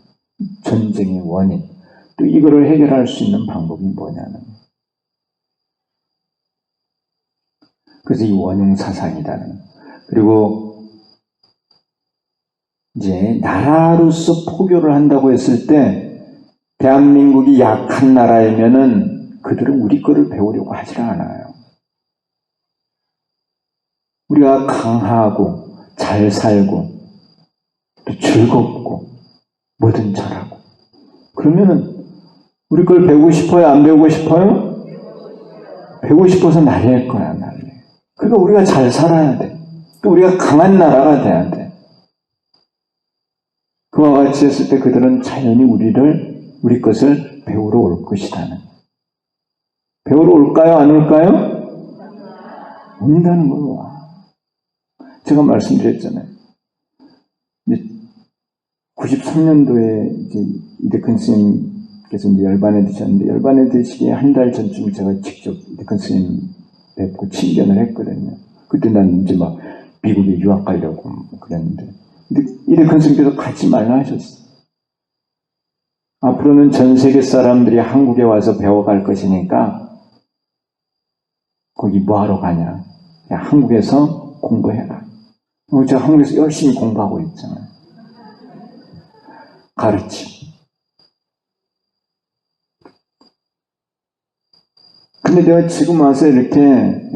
전쟁의 원인, 또 이거를 해결할 수 있는 방법이 뭐냐는 거예요. 그래서 이 원흉 사상이라는 거예요. 그리고 이제 나라로서 포교를 한다고 했을 때 대한민국이 약한 나라이면은 그들은 우리 거를 배우려고 하질 않아요. 우리가 강하고 잘 살고 또 즐겁고 뭐든 잘하고 그러면은 우리 걸 배우고 싶어요? 안 배우고 싶어요? 배우고 싶어서 날릴 거야, 날려. 그러니까 우리가 잘 살아야 돼. 또 우리가 강한 나라가 돼야 돼. 그와 같이 했을 때 그들은 자연히 우리를 우리 것을 배우러 올 것이라는. 배우러 올까요? 안 올까요? 온다는 거예요. 제가 말씀드렸잖아요. 93년도에 이제 이대근 스님께서 이제 열반에 드셨는데, 열반에 드시기 한 달 전쯤 제가 직접 이대근 스님 뵙고 친견을 했거든요. 그때 난 이제 막 미국에 유학 가려고 그랬는데, 이대근 스님께서 가지 말라 하셨어요. 앞으로는 전 세계 사람들이 한국에 와서 배워갈 것이니까 거기 뭐하러 가냐. 그냥 한국에서 공부해라. 제가 한국에서 열심히 공부하고 있잖아요. 가르침. 근데 내가 지금 와서 이렇게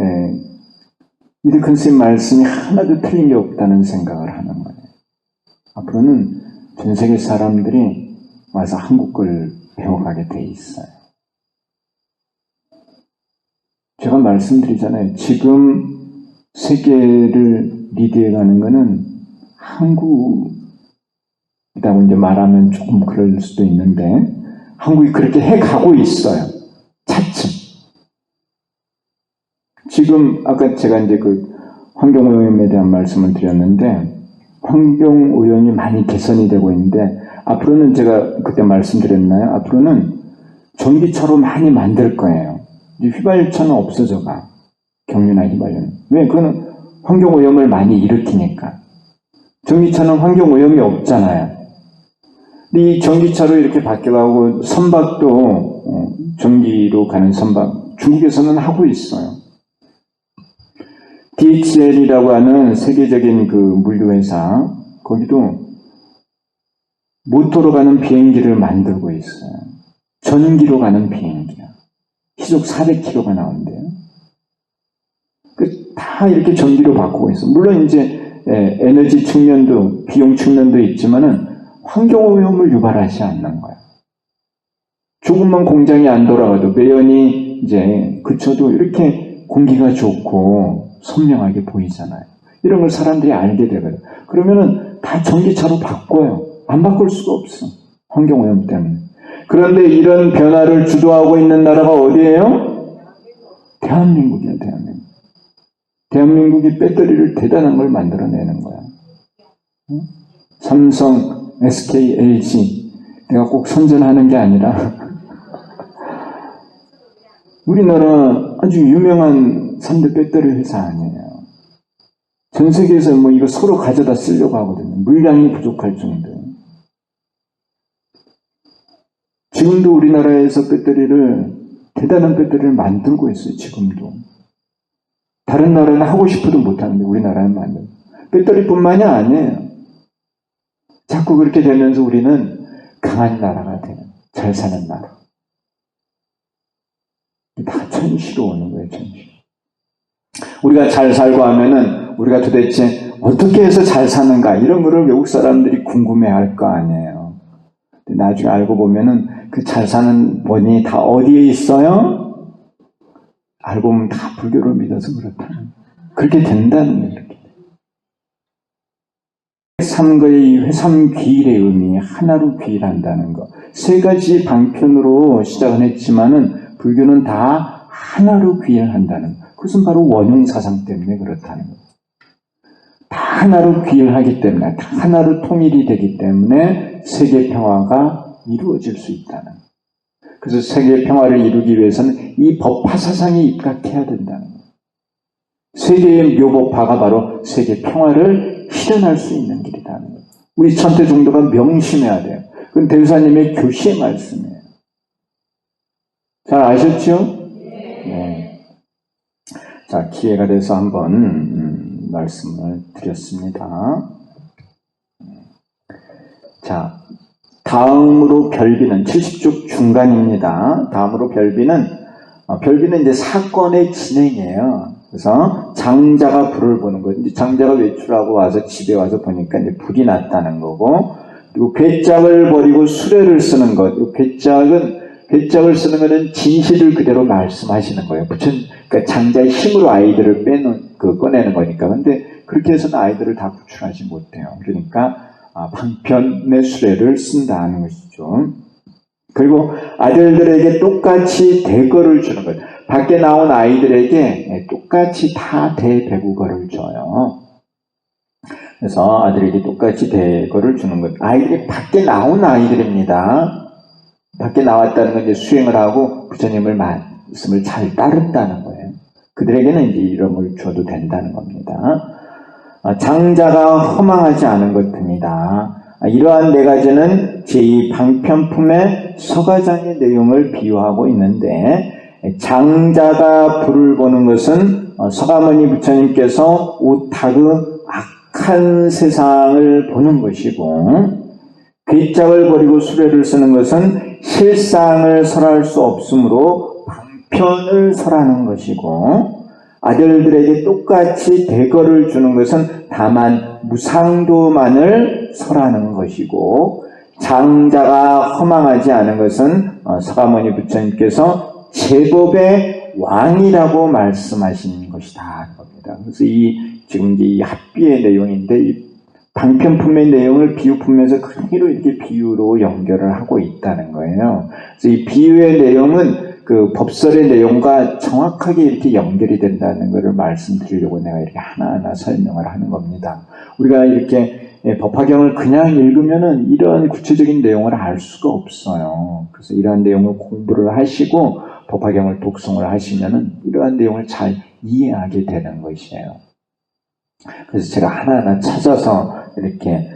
이대근 스님 말씀이 하나도 틀린 게 없다는 생각을 하는 거예요. 앞으로는 전 세계 사람들이 와서 한국 걸 배워가게 돼 있어요. 제가 말씀드리잖아요. 지금 세계를 리드해가는 거는 한국이라고 이제 말하면 조금 그럴 수도 있는데, 한국이 그렇게 해가고 있어요. 차츰. 지금 아까 제가 이제 그 환경오염에 대한 말씀을 드렸는데, 환경오염이 많이 개선이 되고 있는데, 앞으로는 제가 그때 말씀드렸나요? 앞으로는 전기차로 많이 만들 거예요. 이제 휘발유차는 없어져가. 경유나 휘발유는. 왜? 그거는 환경오염을 많이 일으키니까. 전기차는 환경오염이 없잖아요. 근데 이 전기차로 이렇게 바뀌어가고, 선박도 전기로 가는 선박, 중국에서는 하고 있어요. DHL이라고 하는 세계적인 그 물류회사, 거기도 모터로 가는 비행기를 만들고 있어요. 전기로 가는 비행기야. 시속 400km가 나온대요. 다 이렇게 전기로 바꾸고 있어. 물론 이제 에너지 측면도, 비용 측면도 있지만은 환경오염을 유발하지 않는 거야. 조금만 공장이 안 돌아가도 매연이 이제 그쳐도 이렇게 공기가 좋고 선명하게 보이잖아요. 이런 걸 사람들이 알게 되거든. 그러면은 다 전기차로 바꿔요. 안 바꿀 수가 없어. 환경오염 때문에. 그런데 이런 변화를 주도하고 있는 나라가 어디예요? 대한민국이야, 대한민국. 대한민국이 배터리를 대단한 걸 만들어내는 거야. 삼성, SK, LG. 내가 꼭 선전하는 게 아니라 우리나라 아주 유명한 3대 배터리 회사 아니에요. 전 세계에서 뭐 이거 서로 가져다 쓰려고 하거든요. 물량이 부족할 정도예요. 지금도 우리나라에서 대단한 배터리를 만들고 있어요, 지금도. 다른 나라는 하고 싶어도 못하는데 우리나라는 만들고. 배터리뿐만이 아니에요. 자꾸 그렇게 되면서 우리는 강한 나라가 되는, 잘 사는 나라. 다 천시로 오는 거예요, 천시. 우리가 잘 살고 하면은 우리가 도대체 어떻게 해서 잘 사는가, 이런 거를 외국 사람들이 궁금해 할 거 아니에요. 나중에 알고 보면은 그 잘 사는 원인이 다 어디에 있어요? 알고 보면 다 불교를 믿어서 그렇다. 그렇게 된다는 거예요. 삼거의 회삼귀일의 의미, 하나로 귀일한다는 거. 세 가지 방편으로 시작은 했지만은 불교는 다 하나로 귀일한다는 거. 그것은 바로 원흉사상 때문에 그렇다는 거. 다 하나로 귀일하기 때문에, 다 하나로 통일이 되기 때문에 세계 평화가 이루어질 수 있다는 거. 그래서 세계 평화를 이루기 위해서는 이 법화 사상에 입각해야 된다는 거. 세계의 묘법화가 바로 세계 평화를 실현할 수 있는 길이라는 거. 우리 천태종도가 명심해야 돼요. 그건 대우사님의 교시의 말씀이에요. 잘 아셨죠? 네. 자, 기회가 돼서 한번 말씀을 드렸습니다. 자, 다음으로 별비는 70쪽 중간입니다. 다음으로 별비는 이제 사건의 진행이에요. 그래서 장자가 불을 보는 거예요. 이제 장자가 외출하고 와서 집에 와서 보니까 이제 불이 났다는 거고, 그리고 괴짝을 버리고 수레를 쓰는 것. 괴짝을 쓰는 것은 진실을 그대로 말씀하시는 거예요. 그러니까 장자의 힘으로 아이들을 꺼내는 거니까. 근데 그렇게 해서는 아이들을 다 구출하지 못해요. 그러니까 방편의 수레를 쓴다는 것이죠. 그리고 아들들에게 똑같이 대거를 주는 거예요. 밖에 나온 아이들에게 똑같이 다 대배구거를 줘요. 그래서 아들에게 똑같이 대거를 주는 거예요. 아이들이 밖에 나온 아이들입니다. 밖에 나왔다는 건 이제 수행을 하고 부처님을 말씀을 잘 따른다는 거예요. 그들에게는 이제 이름을 줘도 된다는 겁니다. 장자가 허망하지 않은 것입니다. 이러한 네 가지는 제2 방편품의 서가장의 내용을 비유하고 있는데, 장자가 불을 보는 것은 서가모니 부처님께서 오타그 악한 세상을 보는 것이고, 괴짝을 버리고 수레를 쓰는 것은 실상을 설할 수 없으므로 방편을 설하는 것이고, 아들들에게 똑같이 대거를 주는 것은 다만 무상도만을 설하는 것이고, 장자가 허망하지 않은 것은 서가모니 부처님께서 제법의 왕이라고 말씀하신 것이다 겁니다. 그래서 지금 이제 이 합비의 내용인데, 이 방편품의 내용을 비유품에서 크기로 이렇게 비유로 연결을 하고 있다는 거예요. 그래서 이 비유의 내용은 그 법설의 내용과 정확하게 이렇게 연결이 된다는 것을 말씀드리려고 내가 이렇게 하나하나 설명을 하는 겁니다. 우리가 이렇게 법화경을 그냥 읽으면은 이런 구체적인 내용을 알 수가 없어요. 그래서 이러한 내용을 공부를 하시고 법화경을 독송을 하시면은 이러한 내용을 잘 이해하게 되는 것이에요. 그래서 제가 하나하나 찾아서 이렇게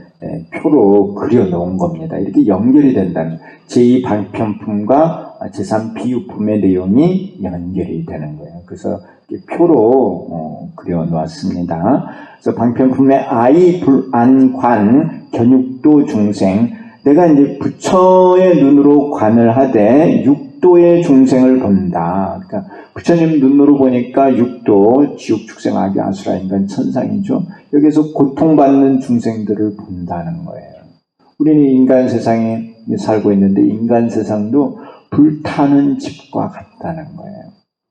표로 그려놓은 겁니다. 이렇게 연결이 된다는 제2 방편품과 제3 비유품의 내용이 연결이 되는 거예요. 그래서 표로 그려놓았습니다. 그래서 방편품의 아이 불안관 견육도 중생, 내가 이제 부처의 눈으로 관을 하되 육도의 중생을 본다. 그러니까 부처님 눈으로 보니까 육도, 지옥, 축생, 악의, 아수라, 인간, 천상이죠. 여기서 고통받는 중생들을 본다는 거예요. 우리는 인간 세상에 살고 있는데 인간 세상도 불타는 집과 같다는 거예요.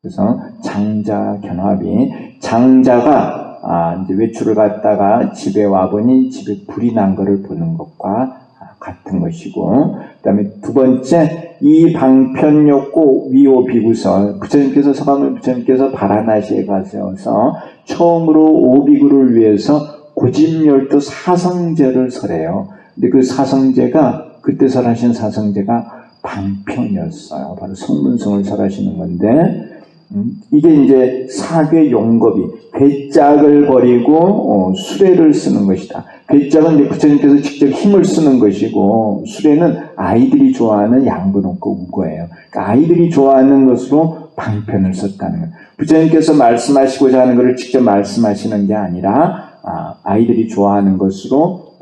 그래서 장자 견합이, 장자가 이제 외출을 갔다가 집에 와보니 집에 불이 난 것을 보는 것과 같은 것이고, 그 다음에 두 번째, 이 방편욕고 위오 비구설, 부처님께서 서가모니 부처님께서 바라나시에 가셔서 처음으로 오비구를 위해서 고집열도 사성제를 설해요. 근데 그 사성제가, 그때 설하신 사성제가 방편이었어요. 바로 성문성을 설하시는 건데, 이게 이제 사괴 용겁이 괴짝을 버리고 수레를 쓰는 것이다. 괴짝은 이제 부처님께서 직접 힘을 쓰는 것이고, 수레는 아이들이 좋아하는 양분 없고 우거예요. 그러니까 아이들이 좋아하는 것으로 방편을 썼다는 거예요. 부처님께서 말씀하시고자 하는 것을 직접 말씀하시는 게 아니라 아이들이 좋아하는 것으로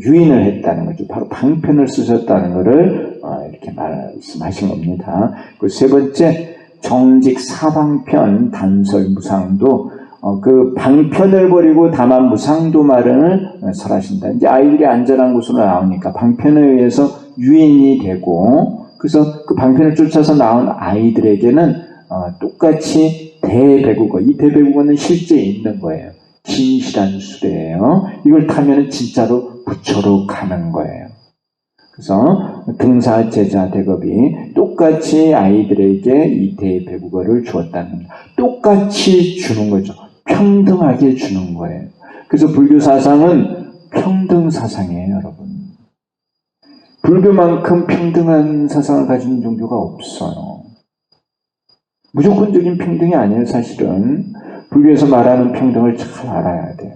유인을 했다는 거죠. 바로 방편을 쓰셨다는 것을 이렇게 말씀하신 겁니다. 그 세 번째, 정직 사방편 단설 무상도, 그 방편을 버리고 다만 무상도말을 설하신다. 이제 아이들이 안전한 곳으로 나오니까 방편에 의해서 유인이 되고, 그래서 그 방편을 쫓아서 나온 아이들에게는 똑같이 대배국어, 이 대배국어는 실제 있는 거예요. 진실한 수레예요. 이걸 타면 진짜로 부처로 가는 거예요. 그래서 등사 제자 대겁이 똑같이 아이들에게 이 대배국어를 주었다는 겁니다. 똑같이 주는 거죠. 평등하게 주는 거예요. 그래서 불교 사상은 평등 사상이에요, 여러분. 불교만큼 평등한 사상을 가진 종교가 없어요. 무조건적인 평등이 아니에요, 사실은. 불교에서 말하는 평등을 잘 알아야 돼요.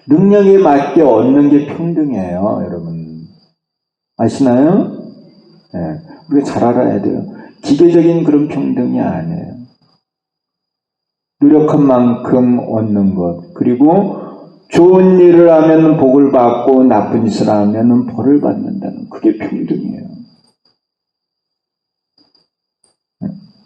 능력에 맞게 얻는 게 평등이에요, 여러분. 아시나요? 네, 우리가 잘 알아야 돼요. 기계적인 그런 평등이 아니에요. 노력한 만큼 얻는 것, 그리고 좋은 일을 하면 복을 받고 나쁜 짓을 하면 벌을 받는다는, 그게 평등이에요.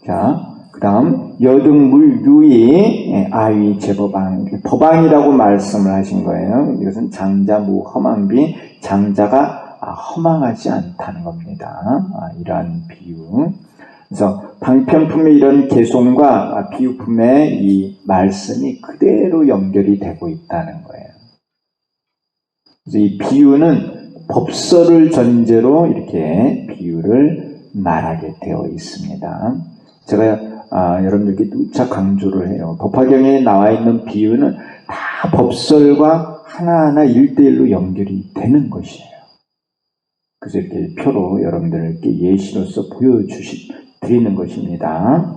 자, 그 다음 여등물 유의 아위 제법왕, 법왕이라고 말씀을 하신 거예요. 이것은 장자 무 허망비, 장자가 허망하지 않다는 겁니다. 이러한 비유. 그래서 방편품의 이런 개송과 비유품의 이 말씀이 그대로 연결이 되고 있다는 거예요. 그래서 이 비유는 법설을 전제로 이렇게 비유를 말하게 되어 있습니다. 제가 여러분들께 누차 강조를 해요. 법화경에 나와 있는 비유는 다 법설과 하나하나 1대1로 연결이 되는 것이에요. 그래서 이렇게 표로 여러분들께 예시로서 드리는 것입니다.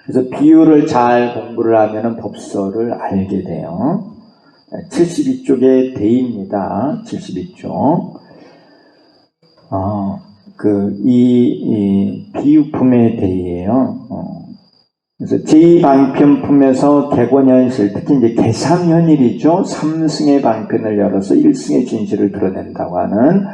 그래서 비유를 잘 공부를 하면 법설을 알게 돼요. 72쪽의 대입니다. 72쪽. 이 비유품의 대의예요. 그래서 제2방편품에서 객원현실, 특히 이제 개3현일이죠. 3승의 방편을 열어서 1승의 진실을 드러낸다고 하는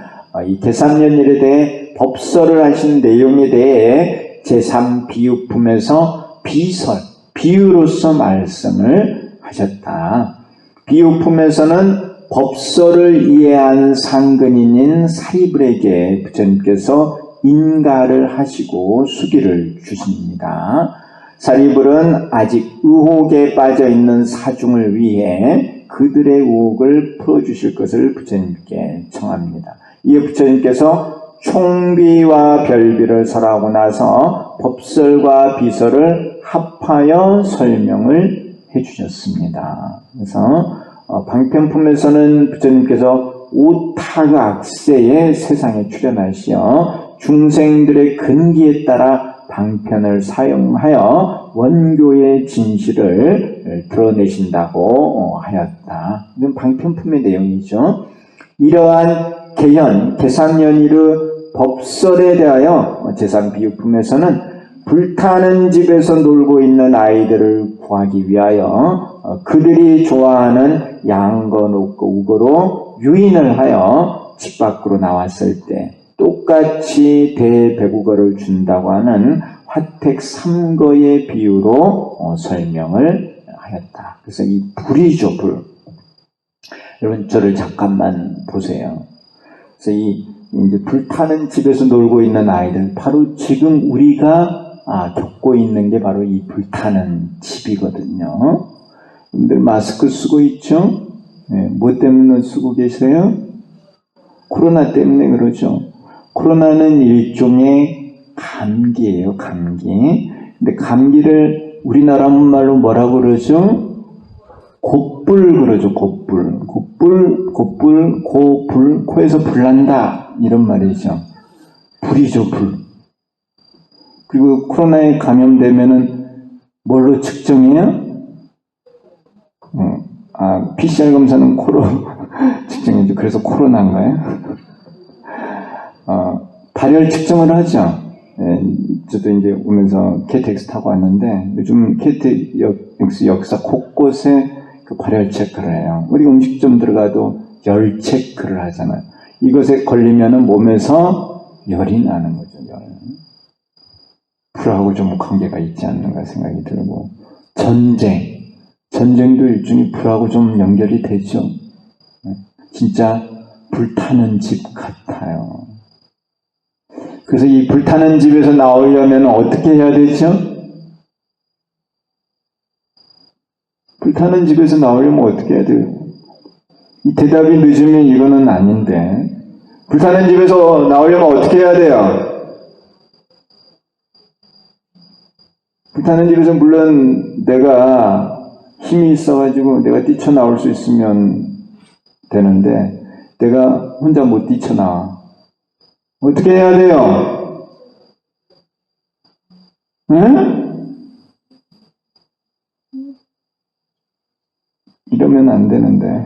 이 개3현일에 대해 법설을 하신 내용에 대해 제3비유품에서 비설, 비유로서 말씀을 하셨다. 비유품에서는 법설을 이해한 상근인인 사리불에게 부처님께서 인가를 하시고 수기를 주십니다. 사리불은 아직 의혹에 빠져있는 사중을 위해 그들의 의혹을 풀어주실 것을 부처님께 청합니다. 이에 부처님께서 총비와 별비를 설하고 나서 법설과 비설을 합하여 설명을 해주셨습니다. 그래서 방편품에서는 부처님께서 오타악세의 세상에 출현하시어 중생들의 근기에 따라 방편을 사용하여 원교의 진실을 드러내신다고 하였다. 이건 방편품의 내용이죠. 이러한 개현, 개3연일의 법설에 대하여 제3비유품에서는 불타는 집에서 놀고 있는 아이들을 구하기 위하여 그들이 좋아하는 양거, 녹거, 우거로 유인을 하여 집 밖으로 나왔을 때 똑같이 대배국어를 준다고 하는 화택 3거의 비유로 설명을 하였다. 그래서 이 불이죠, 불. 여러분 저를 잠깐만 보세요. 그래서 이제 불타는 집에서 놀고 있는 아이들, 바로 지금 우리가 겪고 있는 게 바로 이 불타는 집이거든요. 여러분들 마스크 쓰고 있죠? 네, 뭐 때문에 쓰고 계세요? 코로나 때문에 그러죠. 코로나는 일종의 감기예요, 감기. 근데 감기를 우리나라 말로 뭐라고 그러죠? 곧불 그러죠, 곧불. 곧불, 고불, 코에서 불난다. 이런 말이죠. 불이죠, 불. 그리고 코로나에 감염되면은 뭘로 측정해요? PCR 검사는 코로 측정이죠. 그래서 코로나인가요? 발열 측정을 하죠. 저도 이제 오면서 KTX 타고 왔는데 요즘 KTX 역사 곳곳에 그 발열 체크를 해요. 우리 음식점 들어가도 열 체크를 하잖아요. 이것에 걸리면은 몸에서 열이 나는 거죠. 열. 불하고 좀 관계가 있지 않는가 생각이 들고, 전쟁도 일종의 불하고 좀 연결이 되죠. 진짜 불타는 집 같아요. 그래서 이 불타는 집에서 나오려면 어떻게 해야 되죠? 불타는 집에서 나오려면 어떻게 해야 돼요? 이 대답이 늦으면 이거는 아닌데, 불타는 집에서 나오려면 어떻게 해야 돼요? 불타는 집에서 물론 내가 힘이 있어가지고 내가 뛰쳐나올 수 있으면 되는데, 내가 혼자 못 뛰쳐나와. 어떻게 해야 돼요? 응? 이러면 안 되는데.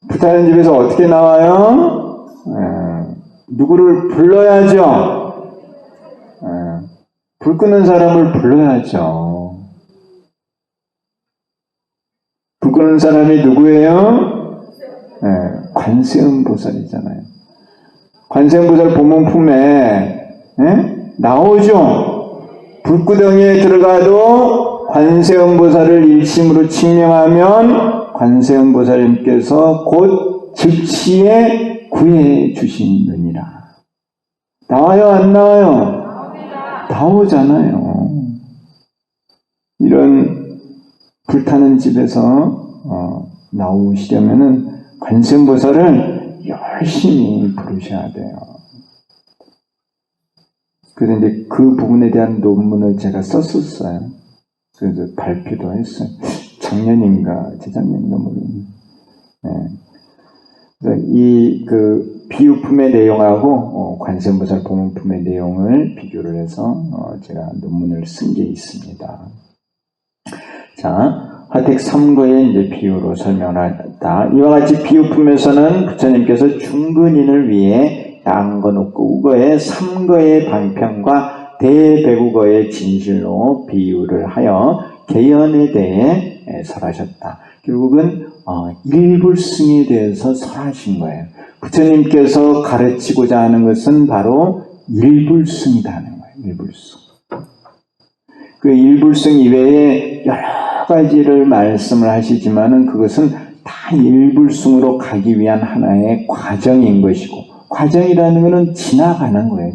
불타는 집에서 어떻게 나와요? 누구를 불러야죠. 불 끄는 사람을 불러야죠. 불 끄는 사람이 누구예요? 관세음보살이잖아요. 관세음보살 법문품에 나오죠. 불구덩이에 들어가도 관세음보살을 일심으로 칭명하면 관세음보살님께서 곧 즉시에 구해 주시느니라. 나와요, 안 나와요? 나오잖아요. 이런 불타는 집에서 나오시려면은 관세음보살을 열심히 부르셔야 돼요. 그래서 이제 그 부분에 대한 논문을 제가 썼었어요. 그래서 발표도 했어요. 작년인가 재작년인가 모르겠네. 네. 그래서 이 그 비유품의 내용하고 관세음보살 보문품의 내용을 비교를 해서 제가 논문을 쓴 게 있습니다. 자, 화택 3거의 이제 비유로 설명하다. 이와 같이 비유품에서는 부처님께서 중근인을 위해 양거, 녹거, 우거의 3거의 방편과 대배국어의 진실로 비유를 하여 개연에 대해 설하셨다. 결국은 일불승에 대해서 설하신 거예요. 부처님께서 가르치고자 하는 것은 바로 일불승이라는 거예요. 일불승. 그 일불승 이외에 여러 가지를 말씀을 하시지만은 그것은 다 일불승으로 가기 위한 하나의 과정인 것이고, 과정이라는 것은 지나가는 거예요.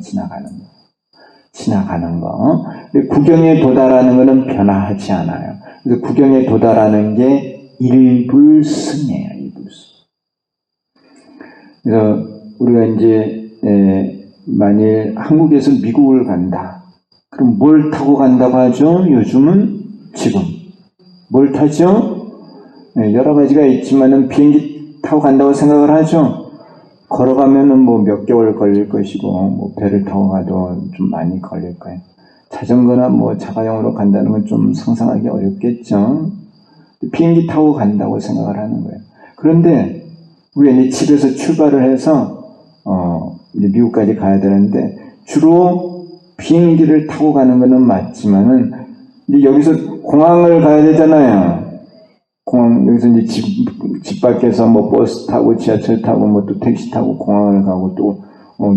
지나가는 거. 근데 구경에 도달하는 것은 변화하지 않아요. 그래서 구경에 도달하는 게 일불승이에요. 일불승. 그래서 우리가 이제 만일 한국에서 미국을 간다. 그럼 뭘 타고 간다고 하죠? 요즘은 지금 뭘 타죠? 여러 가지가 있지만은 비행기 타고 간다고 생각을 하죠. 걸어가면은 뭐 몇 개월 걸릴 것이고, 뭐 배를 타고 가도 좀 많이 걸릴 거예요. 자전거나 뭐 자가용으로 간다는 건 좀 상상하기 어렵겠죠. 비행기 타고 간다고 생각을 하는 거예요. 그런데 우리가 이제 집에서 출발을 해서 이제 미국까지 가야 되는데 주로 비행기를 타고 가는 거는 맞지만은 이제 여기서 공항을 가야 되잖아요. 공항 여기서 이제 집 밖에서 뭐 버스 타고 지하철 타고 뭐 또 택시 타고 공항을 가고 또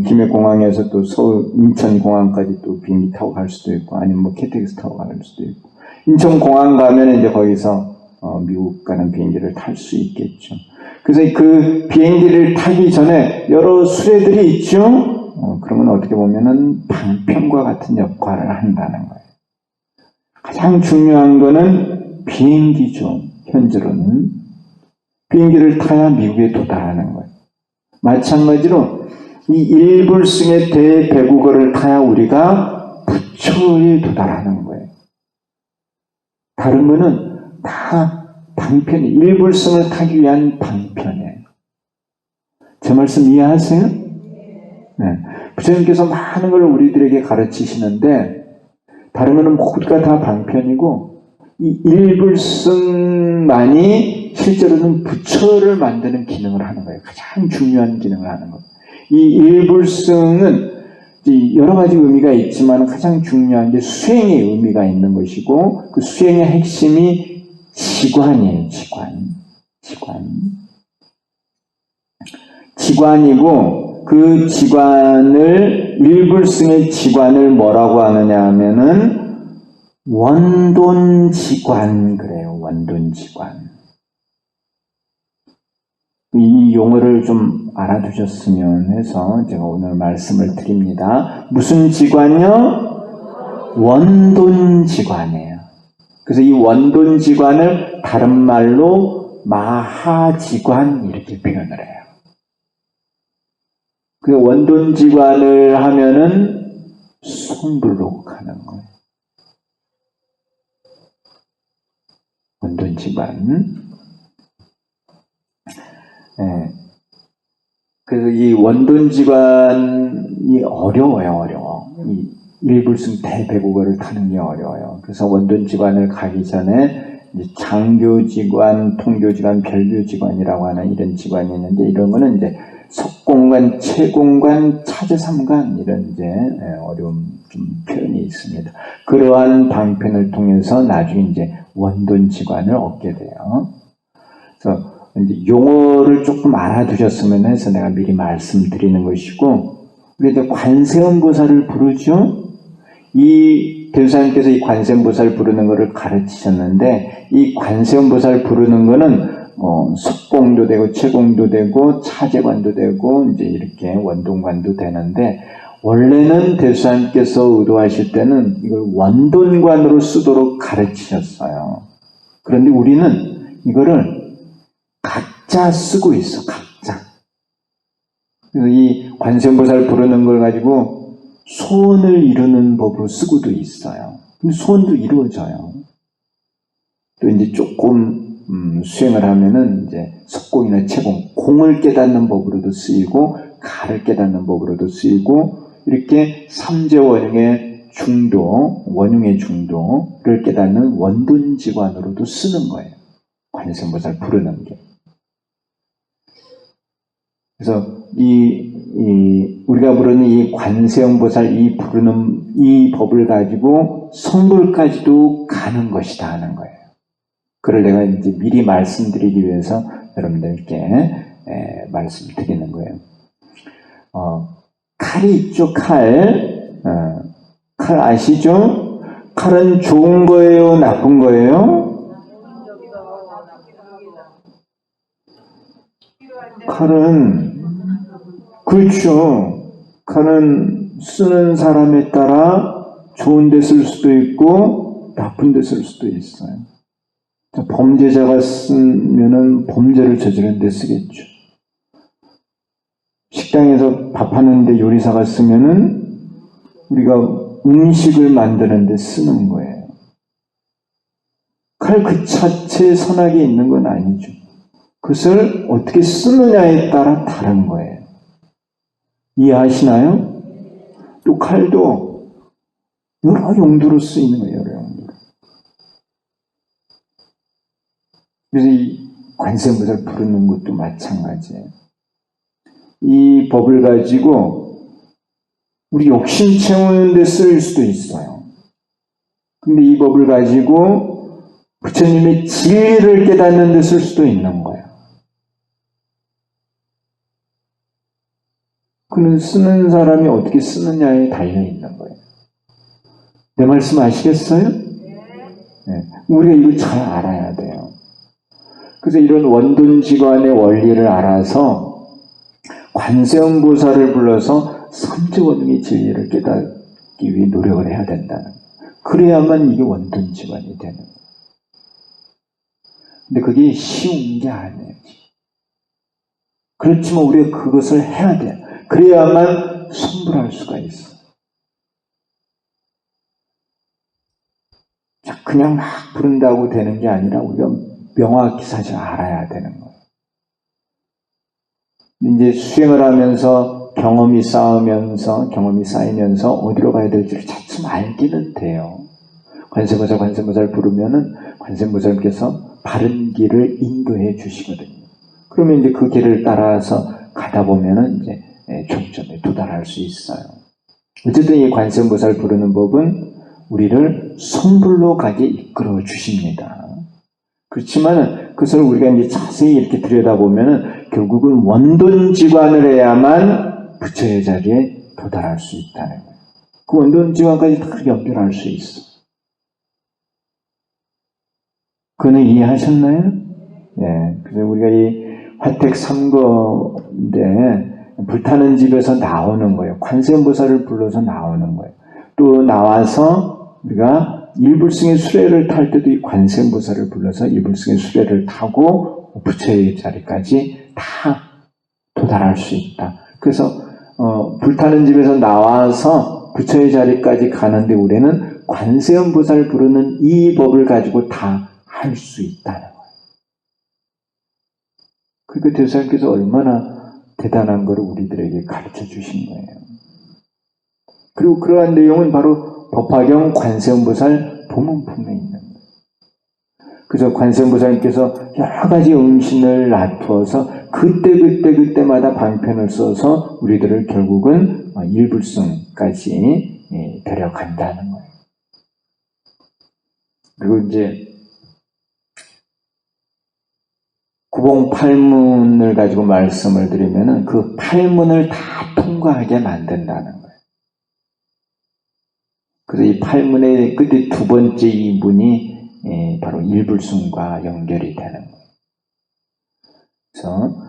김해 공항에서 또 서울 인천 공항까지 또 비행기 타고 갈 수도 있고 아니면 뭐 KTX 타고 갈 수도 있고 인천 공항 가면 이제 거기서 미국 가는 비행기를 탈 수 있겠죠. 그래서 그 비행기를 타기 전에 여러 수레들이 있죠. 그러면 어떻게 보면은 방편과 같은 역할을 한다는 거예요. 가장 중요한 거는 비행기죠. 현재로는 비행기를 타야 미국에 도달하는 거예요. 마찬가지로 이 일불승의 대배국어를 타야 우리가 부처에 도달하는 거예요. 다른 거는 다 방편이 일불승을 타기 위한 방편이에요. 제 말씀 이해하세요? 네. 부처님께서 많은 걸 우리들에게 가르치시는데 다른 거는 모두가 다 방편이고 이 일불승만이 실제로는 부처를 만드는 기능을 하는 거예요. 가장 중요한 기능을 하는 거예요. 이 일불승은 여러 가지 의미가 있지만 가장 중요한 게 수행의 의미가 있는 것이고 그 수행의 핵심이 지관이에요. 지관이고 그 지관을 일불승의 지관을 뭐라고 하느냐 하면은 원돈지관 그래요. 원돈지관. 이 용어를 좀 알아두셨으면 해서 제가 오늘 말씀을 드립니다. 무슨 지관이요? 원돈지관이에요. 그래서 이 원돈지관을 다른 말로 마하지관 이렇게 표현을 해요. 그 원돈지관을 하면은 손불로 가는 거예요. 원돈지관. 네. 그래서 이 원돈지관이 어려워요. 이 일불승 대배국어를 타는 게 어려워요. 그래서 원돈지관을 가기 전에 이제 장교지관, 통교지관, 별교지관이라고 하는 이런 지관이 있는데 이런 거는 이제 석공관, 채공관, 차제삼관 이런 이제 어려운 좀 표현이 있습니다. 그러한 방편을 통해서 나중에 이제 원돈지관을 얻게 돼요. 그래서 이제 용어를 조금 알아두셨으면 해서 내가 미리 말씀드리는 것이고, 우리 이제 관세음보살을 부르죠. 이 대주사님께서 이 관세음보살 부르는 것을 가르치셨는데, 이 관세음보살 부르는 거는 석공도 되고 채공도 되고 차제관도 되고 이제 이렇게 원돈관도 되는데 원래는 대주사님께서 의도하실 때는 이걸 원돈관으로 쓰도록 가르치셨어요. 그런데 우리는 이거를 각자 쓰고 있어, 각자. 그래서 이 관세음보살 부르는 걸 가지고 소원을 이루는 법으로 쓰고도 있어요. 근데 소원도 이루어져요. 또 이제 조금 수행을 하면은 이제 석공이나 채공, 공을 깨닫는 법으로도 쓰이고 가를 깨닫는 법으로도 쓰이고 이렇게 삼재원흉의 중도, 원흉의 중도를 깨닫는 원돈지관으로도 쓰는 거예요. 관세음보살 부르는 게. 그래서 우리가 부르는 이 관세음보살 부르는 이 법을 가지고 성불까지도 가는 것이다 하는 거예요. 그걸 내가 이제 미리 말씀드리기 위해서 여러분들께 말씀드리는 거예요. 칼이 있죠, 칼. 칼 아시죠? 칼은 좋은 거예요, 나쁜 거예요? 칼은, 그렇죠. 칼은 쓰는 사람에 따라 좋은 데 쓸 수도 있고, 나쁜 데 쓸 수도 있어요. 범죄자가 쓰면은 범죄를 저지른 데 쓰겠죠. 식당에서 밥하는데 요리사가 쓰면은 우리가 음식을 만드는 데 쓰는 거예요. 칼 그 자체에 선악이 있는 건 아니죠. 그것을 어떻게 쓰느냐에 따라 다른 거예요. 이해하시나요? 또 칼도 여러 용도로 쓰이는 거예요. 여러 용도로. 그래서 이 관세음보살 부르는 것도 마찬가지예요. 이 법을 가지고 우리 욕심 채우는 데 쓸 수도 있어요. 근데 이 법을 가지고 부처님의 진리를 깨닫는 데 쓸 수도 있는 거예요. 그는 쓰는 사람이 어떻게 쓰느냐에 달려있는 거예요. 내 말씀 아시겠어요? 네. 우리가 이거 잘 알아야 돼요. 그래서 이런 원돈지관의 원리를 알아서 관세음보살을 불러서 삼재원흉의 진리를 깨닫기 위해 노력을 해야 된다는 거예요. 그래야만 이게 원돈지관이 되는 거예요. 근데 그게 쉬운 게 아니에요. 그렇지만 우리가 그것을 해야 돼요. 그래야만 성불할 수가 있어요. 그냥 막 부른다고 되는 게 아니라 우리가 명확히 사실 알아야 되는 거예요. 이제 수행을 하면서 경험이 쌓이면서 어디로 가야 될지를 차츰 알기는 돼요. 관세음보살 부르면은 관세음보살께서 바른 길을 인도해 주시거든요. 그러면 이제 그 길을 따라서 가다 보면은 이제 종점에 도달할 수 있어요. 어쨌든 이 관세음보살 부르는 법은 우리를 성불로 가게 이끌어 주십니다. 그렇지만 그것을 우리가 이제 자세히 이렇게 들여다보면은 결국은 원돈지관을 해야만 부처의 자리에 도달할 수 있다는 거예요. 그 원돈지관까지 다 연결할 수 있어. 그거는 이해하셨나요? 예. 그래서 우리가 이 화택 3거인데 불타는 집에서 나오는 거예요. 관세음보살을 불러서 나오는 거예요. 또 나와서 우리가 일불승의 수레를 탈 때도 이 관세음보살을 불러서 일불승의 수레를 타고 부처의 자리까지 다 도달할 수 있다. 그래서 불타는 집에서 나와서 부처의 자리까지 가는데 우리는 관세음보살 부르는 이 법을 가지고 다 할 수 있다는 거예요. 그러니까 대사님께서 얼마나 대단한 것을 우리들에게 가르쳐 주신 거예요. 그리고 그러한 내용은 바로 법화경 관세음보살 보문품에 있는 거예요. 그래서 관세음보살님께서 여러 가지 응신을 놔두어서 그때마다 방편을 써서 우리들을 결국은 일불승까지 데려간다는 거예요. 그리고 이제 구봉 8문을 가지고 말씀을 드리면은 그 8문을 다 통과하게 만든다는 거예요. 그래서 이 8문의 끝에 두 번째 이 문이 바로 일불승과 연결이 되는 거예요. 그래서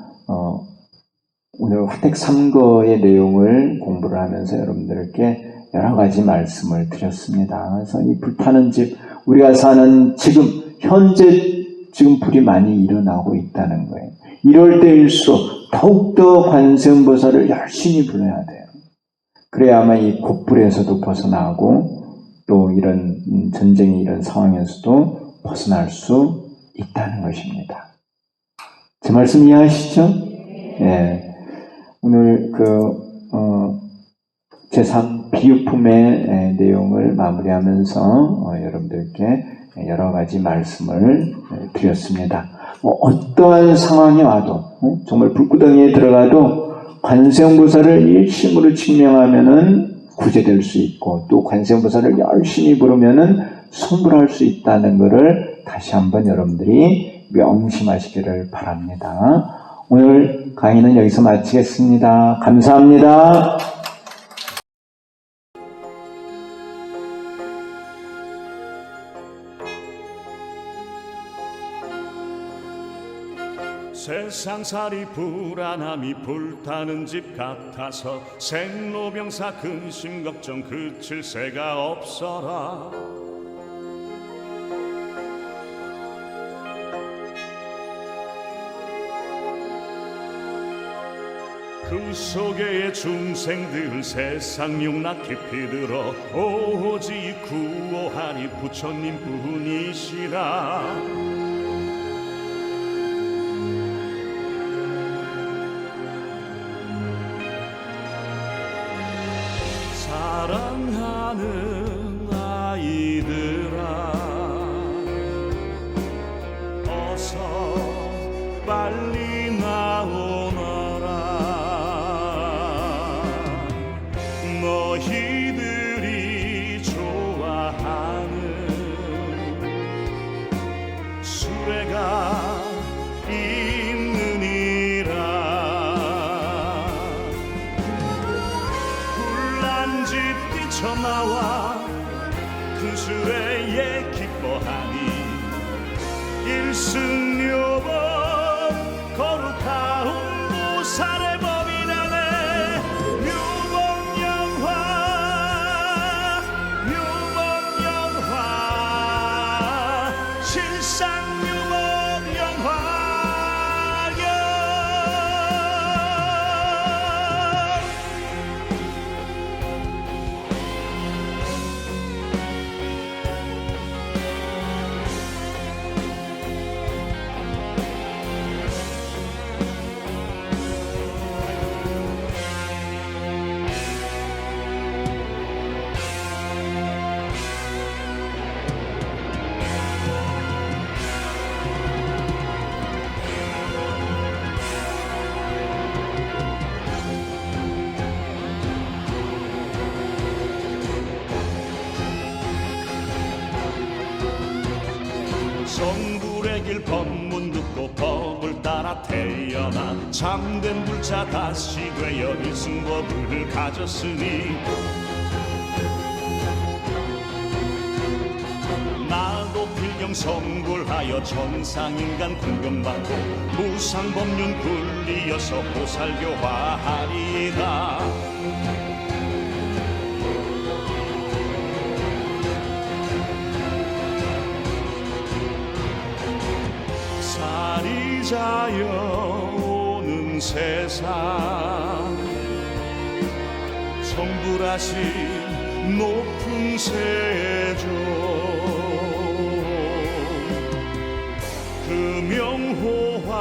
오늘 화택 3거의 내용을 공부를 하면서 여러분들께 여러 가지 말씀을 드렸습니다. 그래서 이 불타는 집, 우리가 사는 지금 현재 지금 불이 많이 일어나고 있다는 거예요. 이럴 때일수록 더욱더 관세음보살을 열심히 불러야 돼요. 그래야만 이 곧불에서도 벗어나고 또 이런 전쟁의 이런 상황에서도 벗어날 수 있다는 것입니다. 제 말씀 이해하시죠? 예. 오늘 제3 비유품의 내용을 마무리하면서 여러분들께 여러 가지 말씀을 드렸습니다. 어떠한 상황이 와도 정말 불구덩이에 들어가도 관세음보살을 일심으로 칭명하면은 구제될 수 있고 또 관세음보살을 열심히 부르면은 성불할 수 있다는 것을 다시 한번 여러분들이 명심하시기를 바랍니다. 오늘 강의는 여기서 마치겠습니다. 감사합니다. 세상살이 불안함이 불타는 집 같아서 생로병사 근심 걱정 그칠 새가 없어라. 그 속에 중생들 세상 용락 깊이 들어 오직 구호하니 부처님 뿐이시라. 사랑하는 아이들아, 어서 빨리 나오너라. 너희들이 좋아하는 수레가 있느니라. 굴란집 뛰쳐나와 그 수레에 기뻐하니 일승요법 거룩하운 보살의 법이라네. 묘법영화 묘법영화 실상묘법영화여. 성불의 길 법문 듣고 법을 따라 태어나 참된 불자 다시 되어 일승법을 가졌으니 나도 필경 성불하여 천상인간 공경받고 무상법륜 굴리어서 보살교화하리이다. 살이자여 오는 세상 성불하신 높은 세조 금영호화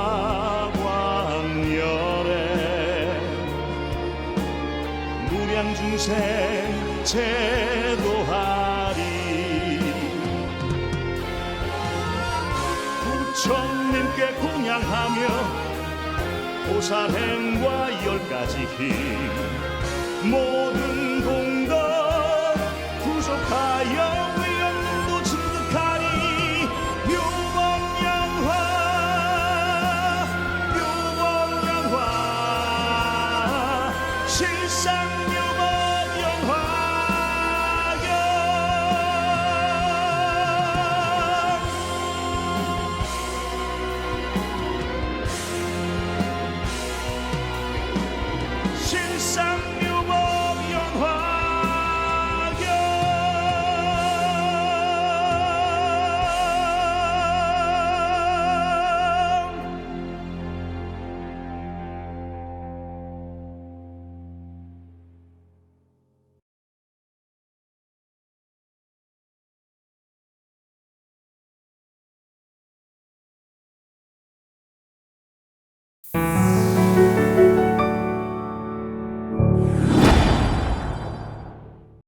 광열에 무량중생 제도하리. 부처님께 공양하며 보살행과 10가지 힘